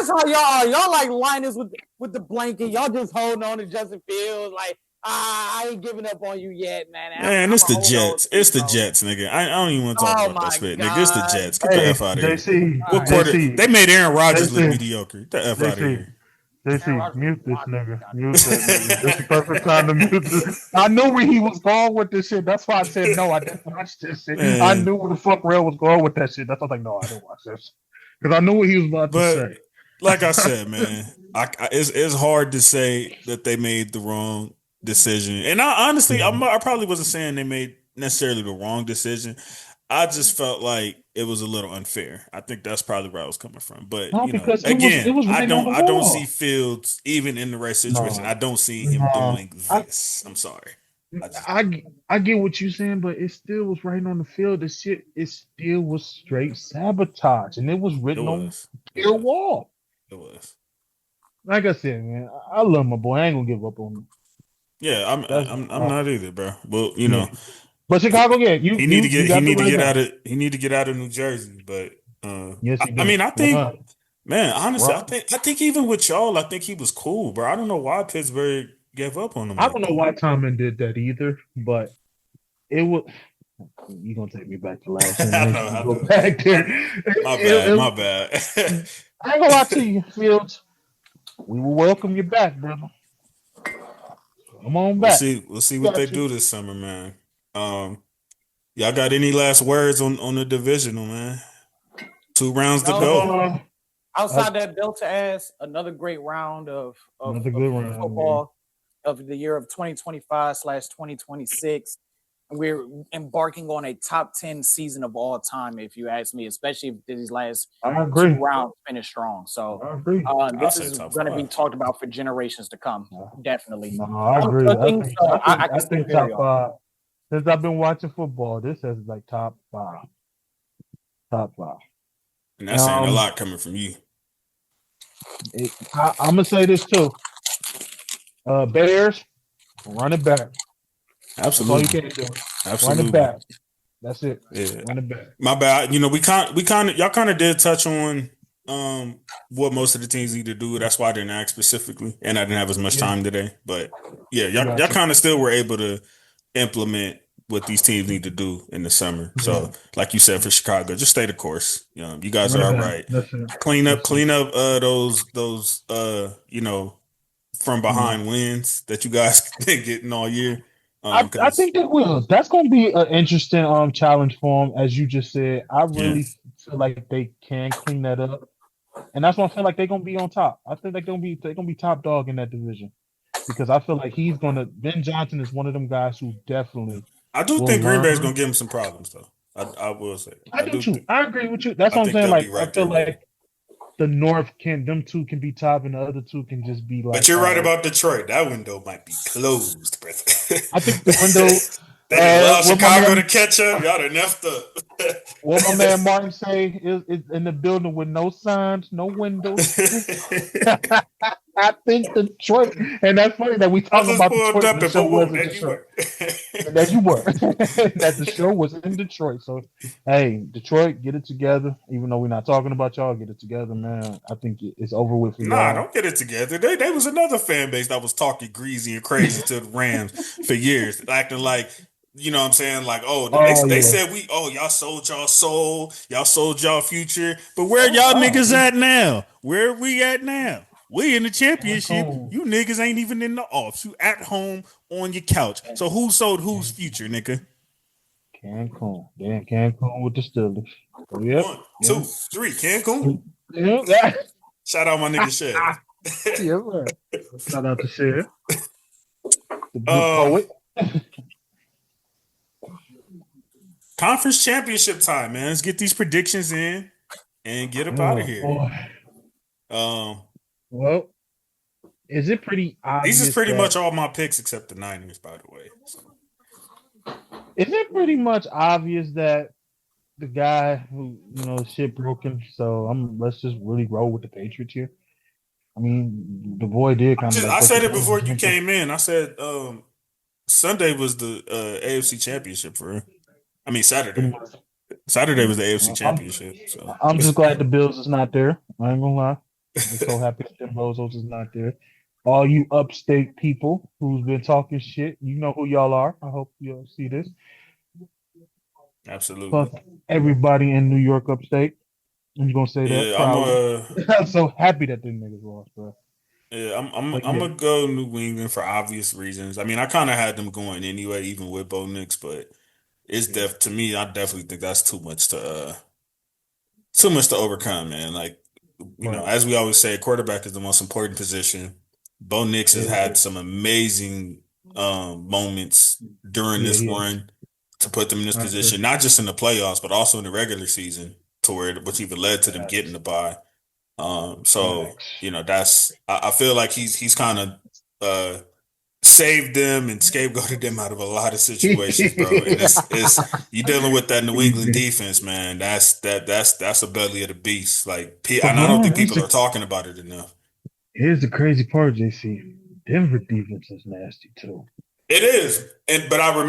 how y'all like Linus with the blanket. Y'all just holding on to Justin Fields like. I ain't giving up on you yet, man. Man, it's the Jets. It's the Jets, nigga. I don't even want to talk about that shit, nigga. It's the Jets. Get the F out of here. What quarter? They made Aaron Rodgers look mediocre. Get the F out of here. JC, mute this nigga. Mute that nigga. This is the perfect time to mute this. I knew where he was going with this shit. That's why I said no. I didn't watch this shit. Man. I knew where the fuck Rail was going with that shit. That's why I was like, no, I didn't watch this. Because I knew what he was about to But say. like I said, man, it's hard to say that they made the wrong decision. And I honestly, I probably wasn't saying they made necessarily the wrong decision. I just felt like it was a little unfair. I think that's probably where I was coming from. But No, you know, because it again, was right on the I don't see wall. Fields even in the right situation. No, I don't see him no. doing this. I'm sorry. I just don't. I get what you're saying, but it still was right on the field. The shit, it still was straight sabotage, and it was It written on was. It your was. wall. It was. Like I said, man, I love my boy. I ain't gonna give up on him. Yeah, That's I'm not either, bro. Well, you yeah. know, But Chicago, yeah, you he got the need to right get guy. out of he need to get out of New Jersey. But Yes, he I do. mean, I think, Right. man, honestly, Right. I think even with y'all, I think he was cool, bro. I don't know why Pittsburgh gave up on him I like don't know that. why Tomlin did that either, but it was. You gonna take me back to last year? I Make know, me I go know, back there. I know. My bad, my bad. I ain't gonna lie to you, Fields. We will welcome you back, brother. Come on back. We'll see what they Got you. do this summer, man. Um, y'all got any last words on the divisional, man? 2 rounds to No, go. Uh, outside that Delta ass, another great round another of good round, man. football of the year of 2025/2026. We're embarking on a top 10 season of all time, if you ask me, especially if these last I two agree. rounds finish strong. So I agree. I'll this say is top going to be 5. talked about for generations to come. Definitely. No, I I'm agree. cooking, so I can I stay think very top on. 5. Since I've been watching football, this is like top 5. Top 5. And that's saying a Um, lot coming from you. I'm gonna say this too. Bears, run it back. That's all you Absolutely. can do. Run it Absolutely. back. That's it. Yeah. Run it back. My bad. You know, y'all kind of did touch on what most of the teams need to do. That's why I didn't ask specifically, and I didn't have as much Yeah, time today. But yeah, I y'all got you. kind of still were able to implement what these teams need to do in the summer. Yeah. So, like you said, for Chicago, just stay the course. You know, you guys Run are it all back. right. That's it. Clean up those you know, from Yeah. behind wins that you guys been getting all year. I Because think they will. That's going to be an interesting challenge for them, as you just said. I yeah, really feel like they can clean that up, and that's why I feel like they're going to be on top. I think they're gonna be top dog in that division because I feel like he's going to. Ben Johnson is one of them guys who definitely I do will think Green Bay's learn. gonna give him some problems though. I will say I I do do too. think I agree with you. That's I what I'm think saying. they'll be Like I right feel there with him. like the North can them two can be top, and the other two can just be But like, you're all right right. about Detroit. That window might be closed, brother. I think the window. They didn't allow What my Chicago to man catch up. Y'all done effed up. What my man Martin say is in the building with no signs, no windows. I think Detroit, and that's funny that we I talking just about pulled Detroit and up the and show boom, boom, wasn't there you Detroit, were. and that you were, that the show was in Detroit. So, hey, Detroit, get it together. Even though we're not talking about y'all, get it together, man. I think it's over with for Nah, y'all. don't get it together. They was another fan base that was talking greasy and crazy to the Rams for years, acting like, you know what I'm saying? Like, oh, Oh they yeah. said y'all sold y'all soul, y'all sold y'all future. But where Oh y'all wow. niggas at now? Where are we at now? We in the championship. Cancun. You niggas ain't even in the offs. You at home on your couch. So who sold whose future, nigga? Cancun. Damn, Cancun with the Steelers. So, yep. One, Yeah. 2, 3, Cancun. Yeah. Shout out my nigga Shed. Yeah, man. Shout out to Cher, the good um, poet. Conference championship time, man. Let's get these predictions in and get up out of Oh here. boy. Um, Well, is it pretty these is obvious pretty much that all my picks except the Niners, by the way. So, is it pretty much obvious that the guy who shit broken? So let's just really roll with the Patriots here. I mean, the boy did kind of like I break said his it before own you ankle. came in. I said Sunday was the AFC Championship for him. I mean Pretty Saturday. much. Saturday was the AFC I'm Championship. So I'm just glad the Bills is not there. I ain't gonna lie. I'm just so happy that Tim Bozos is not there. All you upstate people who's been talking shit, you know who y'all are. I hope you'll see this. absolutely. Fuck everybody in New York upstate. I'm gonna say that Yeah, proudly. I'm so happy that them niggas lost, bro. But I'm yeah, gonna go New England for obvious reasons. I mean, I kind of had them going anyway, even with Bo Nix, but it's yeah. to me. I definitely think that's too much to too much to overcome, man. Like, Right. as we always say, quarterback is the most important position. Bo Nix has had some amazing moments during Yeah, this yeah. run to put them in this I agree. position, not just in the playoffs, but also in the regular season, to which even led to them getting Facts. the bye. So Facts. that's I feel like he's kind of saved them and scapegoated them out of a lot of situations, bro. And it's you dealing with that New England defense, man. That's a belly of the beast. Like, But and I don't hold think on, people are talking about it enough. here's the crazy part, JC. Denver defense is nasty too. It is, but I But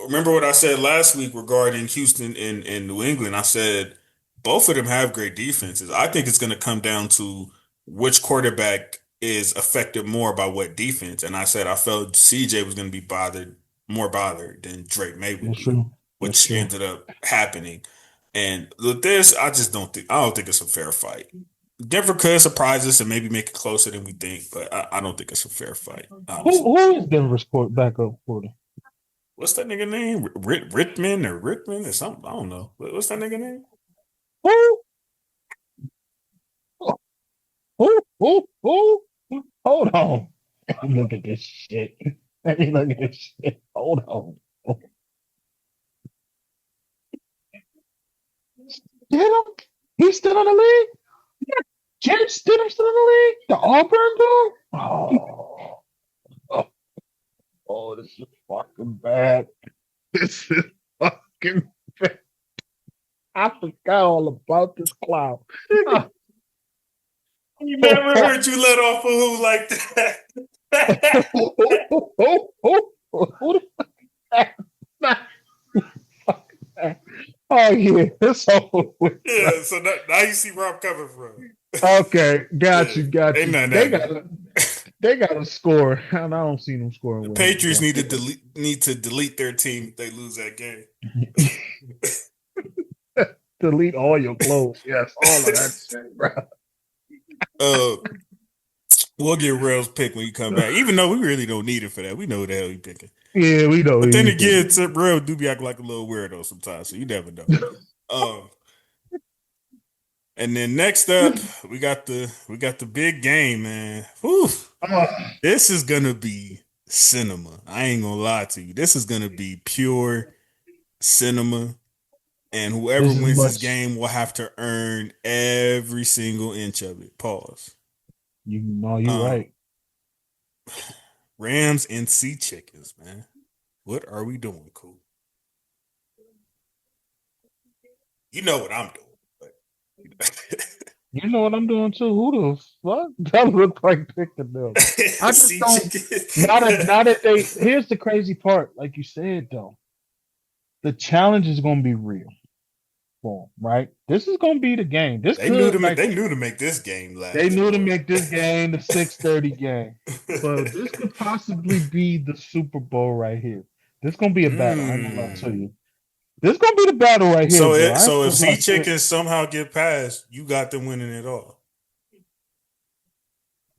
remember what I said last week regarding Houston and New England. I said both of them have great defenses. I think it's going to come down to which quarterback is affected more by what defense. And I said I felt CJ was going to be more bothered than Drake May would that's be, true. That's which true. ended up happening. And with this, I don't think it's a fair fight. Denver could surprise us and maybe make it closer than we think, but I don't think it's a fair fight, honestly. Who is Denver's backup quarter? What's that nigga name? Rickman or something? I don't know. What's that nigga name? Who? Who? Hold on. Let me look at this shit. Let me look at this shit. Hold on. Stidham? He's still in the league? Jared Stidham still in the league? The Auburn dude? Oh, this is fucking bad. This is fucking bad. I forgot all about this clown. You never heard you let off a who like that. Who the fuck? Oh yeah, it's over with. Yeah, so now you see where I'm coming from. Okay, got Yeah, you. ain't nothing They happening. they got to score, and I don't see them scoring. The Well, Patriots need to delete their team if they lose that game. delete all your clothes. Yes, all of that shit, bro. uh, we'll get Rail's pick when you come back, even though we really don't need it for that. We know who the hell he picking. Yeah, we know. But then again, Rail do be acting like a little weirdo sometimes, so you never know. And then next up, we got the big game, man. Whew. This is gonna be cinema. I ain't gonna lie to you. This is gonna be pure cinema. And whoever wins this game will have to earn every single inch of it. Pause. You're right. Rams and Sea Chickens, man. What are we doing, Cool? You know what I'm doing. You know what I'm doing too. Who the fuck? That look like picking them. I just don't. Now that they. Here's the crazy part. Like you said, though, the challenge is going to be real. For them, right? This is going to be the game. They knew to make this game last. They knew to make this game the 6:30 game. But this could possibly be the Super Bowl right here. This is going to be a battle. I'm going to lie to you. This is gonna be the battle right here. So if Sea Chickens somehow get past, you got them winning it all.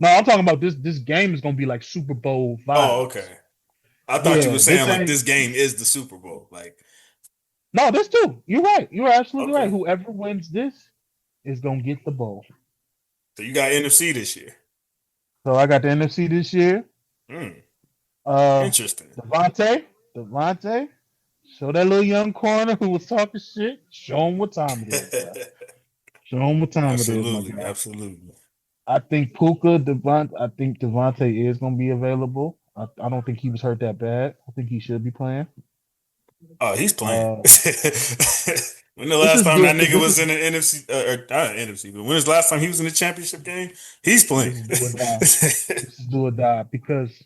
No, I'm talking about this game is gonna be like Super Bowl vibes. Oh, okay. I thought you were saying like this game is the Super Bowl. Like, no, this too. You're right. You're absolutely right. Whoever wins this is gonna get the bowl. So you got NFC this year. So I got the NFC this year. Interesting. Devontae. Show that little young corner who was talking shit. Show him what time it is. Bro. Show him what time it is. Absolutely. I think Devontae is going to be available. I don't think he was hurt that bad. I think he should be playing. Oh, he's playing. When the last time that nigga was in the NFC, or not NFC, but when was the last time he was in the championship game? He's playing. This is do or die because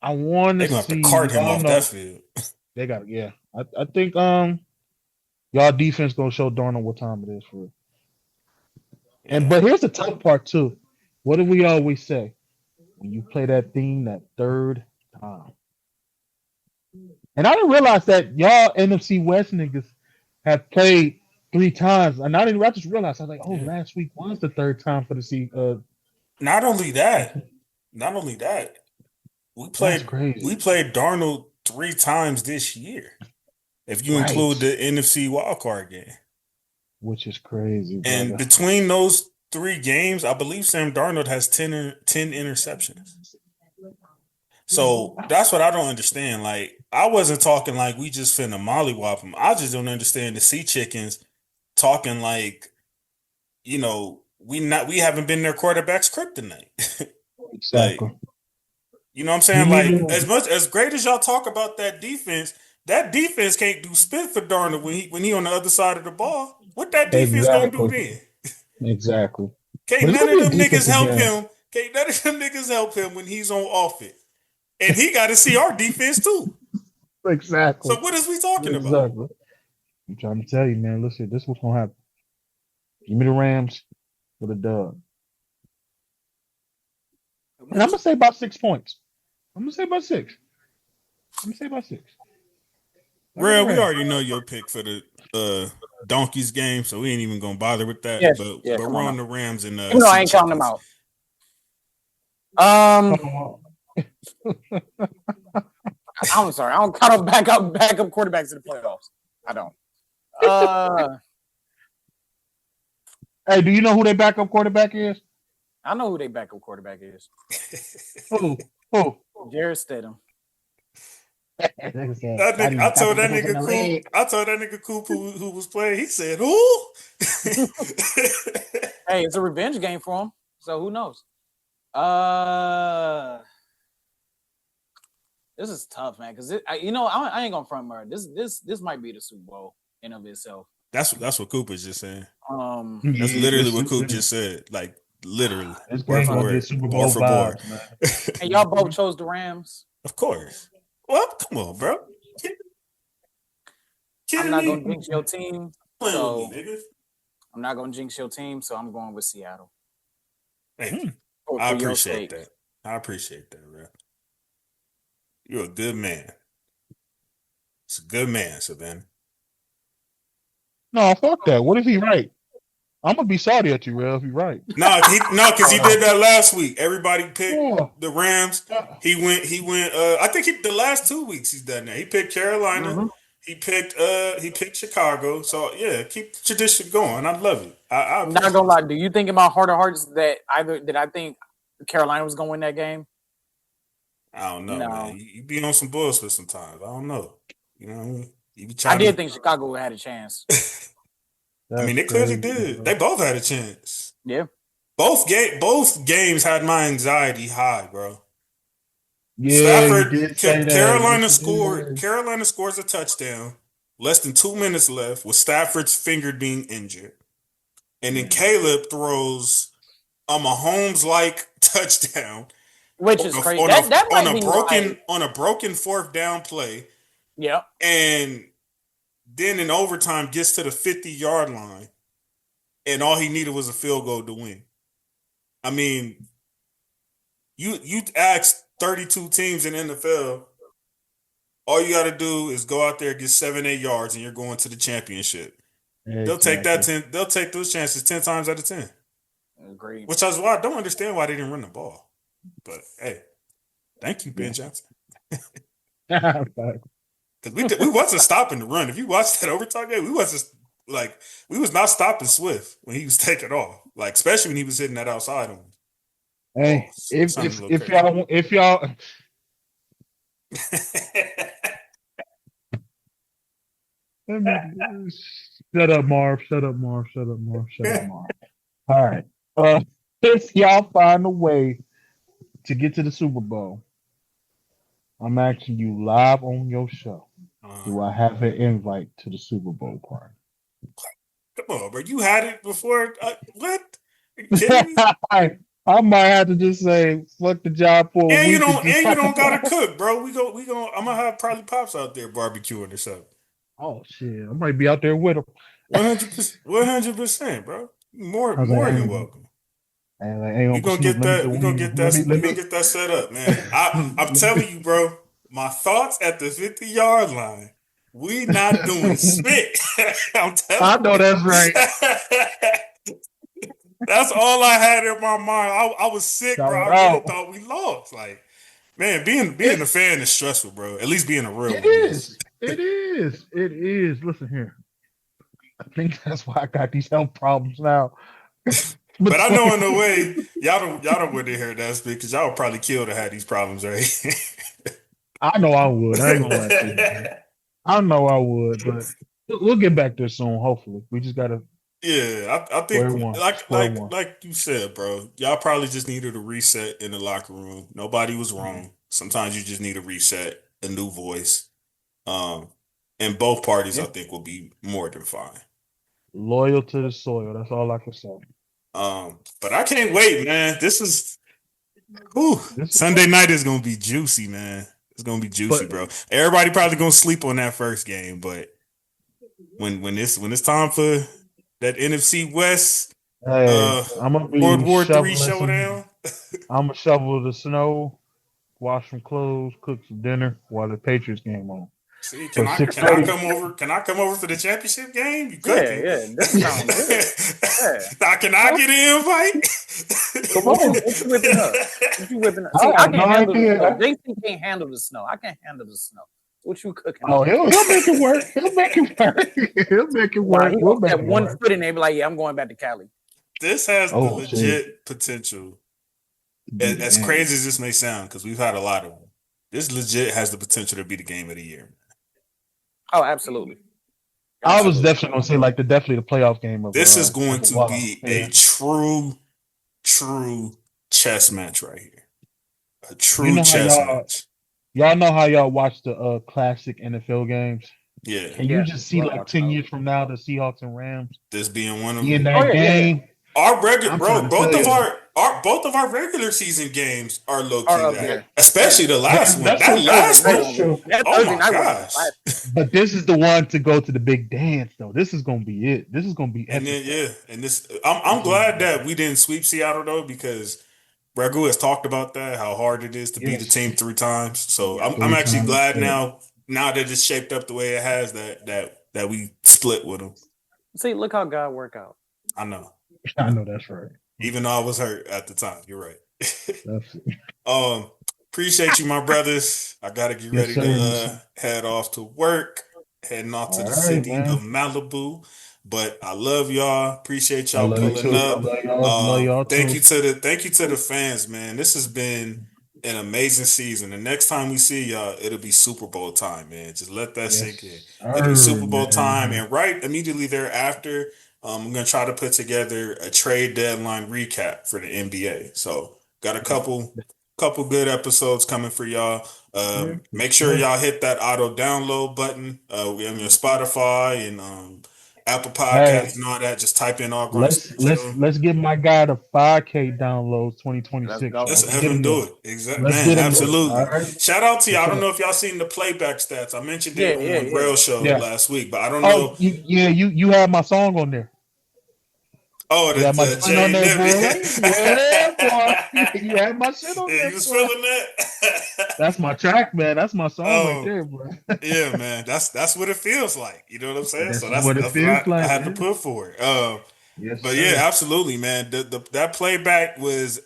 I want to see. They're going to have to cart him off that field. They got yeah. I think y'all defense gonna show Darnold what time it is for it. But here's the tough part too. What do we always say? When you play that theme that third time. And I didn't realize that y'all NFC West niggas have played 3 times. And I just realized I was like, last week was the third time for the season. Not only that, we played Darnold 3 times this year, if you include the NFC wildcard game. which is crazy, brother. And between those 3 games, I believe Sam Darnold has 10 interceptions. So that's what I don't understand. Like, I wasn't talking like we just finna mollywop them. I just don't understand the Sea Chickens talking like, you know, we haven't been their quarterback's kryptonite. Exactly. Like, you know what I'm saying? Like, as great as y'all talk about that defense can't do spit for Darnold when he on the other side of the ball. What that defense gonna do then? Exactly. Can't none of them niggas help him. Can't none of them niggas help him when he's on offense. And he got to see our defense too. Exactly. So what is we talking about? I'm trying to tell you, man. Listen, this is what's gonna happen. Give me the Rams with a dub. And I'm gonna say about 6 points. I'm gonna say about 6. Real, we already know your pick for the Donkeys game, so we ain't even gonna bother with that. Yes, but yeah, we're on the Rams and you know I ain't counting them out. I'm sorry, I don't count back up quarterbacks in the playoffs. I don't. Hey, do you know who their backup quarterback is? I know who their backup quarterback is. Who? Jared Stidham. I told that nigga Coop who was playing. He said, "Who?" Hey, it's a revenge game for him. So who knows? This is tough, man. Because I ain't gonna front murder. This might be the Super Bowl in of itself. That's what Coop is just saying. That's literally what Coop just said. Like literally, word for word, bar for bar. And y'all both chose the Rams. Of course. Well, come on, bro. I'm not gonna jinx your team. So I'm not gonna jinx your team. So I'm going with Seattle. Thank you. I appreciate that. Bro. You're a good man. It's a good man, Savannah. No, fuck that. What if he right? I'm gonna be sorry at you, Real, if he right. No, because he did that last week. Everybody picked the Rams. He went. I think the last 2 weeks he's done that. He picked Carolina. Mm-hmm. He picked Chicago. So yeah, keep the tradition going. I love it. I'm not gonna lie. Do you think in my heart of hearts that I think Carolina was gonna win that game? I don't know, man. You be on some bullshit sometimes. I don't know. You know what I mean? I did think Chicago had a chance. I mean, they clearly did. They both had a chance. Yeah. Both games had my anxiety high, bro. Yeah, Stafford, Carolina scores a touchdown. Less than 2 minutes left with Stafford's finger being injured. And then Caleb throws a Mahomes-like touchdown. Which is crazy. That might be on a broken 4th down play. Yeah. And then in overtime gets to the 50-yard line. And all he needed was a field goal to win. I mean, you asked 32 teams in the NFL, all you got to do is go out there, get 7-8 yards, and you're going to the championship. Exactly. They'll take those chances 10 times out of 10. Agreed. Which is why I don't understand why they didn't run the ball. But hey, thank you, Ben Johnson. Because we wasn't stopping the run. If you watched that overtime game, we was not stopping Swift when he was taking off. Like, especially when he was hitting that outside one. Hey, if y'all Shut up, Marv. All right. If y'all find a way to get to the Super Bowl, I'm asking you live on your show. Do I have an invite to the Super Bowl party? Come on, bro. You had it before. What? Are you kidding me? I might have to just say fuck the job for a week. You don't gotta cook, bro. We go. I'm gonna have probably Pops out there barbecuing or something. Oh shit! I might be out there with him. 100%, bro. More than welcome. We gonna get that set up, man. I'm telling you, bro. My thoughts at the 50-yard line. We not doing spit. I'm telling you. I know that's right. That's all I had in my mind. I was sick, bro. I really thought we lost. Like, man, being a fan is stressful, bro. At least being a real one. It is. Listen here. I think that's why I got these health problems now. But I know in a way, y'all don't want to hear that because y'all would probably kill to have these problems, right? I know I would. I ain't gonna lie to you, man. I know I would, but we'll get back there soon. Hopefully, we just gotta. Yeah, I think Square one. like you said, bro. Y'all probably just needed a reset in the locker room. Nobody was wrong. Sometimes you just need a reset, a new voice. And both parties, I think, will be more than fine. Loyal to the soil. That's all I can say. But I can't wait, man. Sunday night is gonna be juicy, man. It's gonna be juicy, bro. Everybody probably gonna sleep on that first game, but when it's time for that NFC West, I'm gonna be World War III showdown. I'm gonna shovel the snow, wash some clothes, cook some dinner while the Patriots game on. See, can I come over? Can I come over for the championship game? You cooking? Yeah, that sounds good. Yeah. Can I get an invite? Come on, what you whipping up? What you whipping up? See, I can't handle the snow. JC can't handle the snow. I can't handle the snow. What you cooking? Oh, he'll make it work. He'll make it work. He'll make it work. He'll have one foot in there and be like, yeah, I'm going back to Cali. This has the legit potential. As crazy as this may sound, because we've had a lot of them, this legit has the potential to be the game of the year. Oh, absolutely. I was definitely going to say, like, definitely the playoff game. This is going to be a true chess match right here. A true chess match. Y'all know how y'all watch the classic NFL games? Yeah. Can you just see, like, 10 years from now, the Seahawks and Rams? This being one of them. In that game. Yeah. Our regular, both of our regular season games are low key, especially the last one. That last one, oh my gosh! But this is the one to go to the big dance, though. This is gonna be it. This is gonna be epic. And this, I'm glad that we didn't sweep Seattle though, because Ragu has talked about that, how hard it is to beat the team 3 times. So I'm actually glad now that it's shaped up the way it has that we split with them. See, look how God work out. I know that's right. Even though I was hurt at the time, you're right. Appreciate you, my brothers. I gotta get ready to head off to work, heading off to the city of Malibu. But I love y'all. Appreciate y'all pulling up. Thank you to the fans, man. This has been an amazing season. The next time we see y'all, it'll be Super Bowl time, man. Just let that sink in. It'll be Super Bowl time, and right immediately thereafter, I'm going to try to put together a trade deadline recap for the NBA. So got a couple good episodes coming for y'all. Make sure y'all hit that auto download button. We have your Spotify and Apple Podcasts and all that. Just type in all. Let's get my guy to 5K downloads 2026. Let's have him do it. Exactly, man. Absolutely. Right. Shout out to you. I don't know if y'all seen the playback stats. I mentioned it on the Braille show last week, but I don't know. You had my song on there. Oh, my shit on there, boy. Yeah, boy. You had my shit on there. You was feeling that? That's my track, man. That's my song right there, bro. Yeah, man. That's what it feels like. You know what I'm saying? That's what I had to put for it. But yeah, absolutely, man. That playback was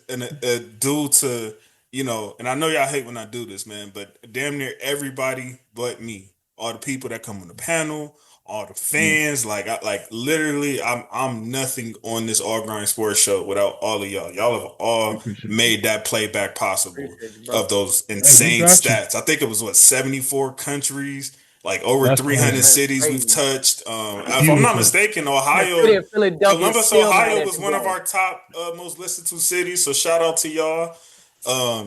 due to, and I know y'all hate when I do this, man, but damn near everybody but me, all the people that come on the panel, all the fans, like literally, I'm nothing on this All Grind Sports Show without all of y'all. Y'all have all made that playback possible of those insane stats. I think it was 74 countries, like over 300 cities we've touched. If I'm not mistaken, Columbus, Ohio was one of our top most listened to cities. So shout out to y'all.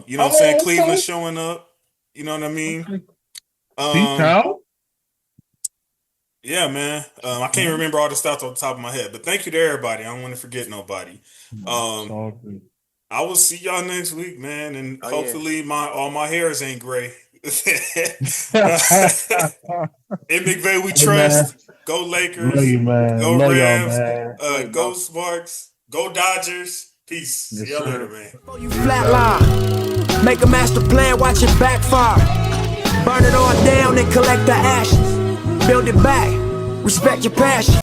You know what I'm saying? Cleveland showing up. You know what I mean? Yeah, man. I can't remember all the stats off the top of my head, but thank you to everybody. I don't want to forget nobody. I will see y'all next week, man, and hopefully all my hairs ain't gray. In McVay we trust. Man. Go Lakers. Go Rams. Go Sparks. Go Dodgers. Peace. See y'all later, man. You flatline. Make a master plan, watch it backfire. Burn it all down and collect the ashes. Build it back, respect your passion.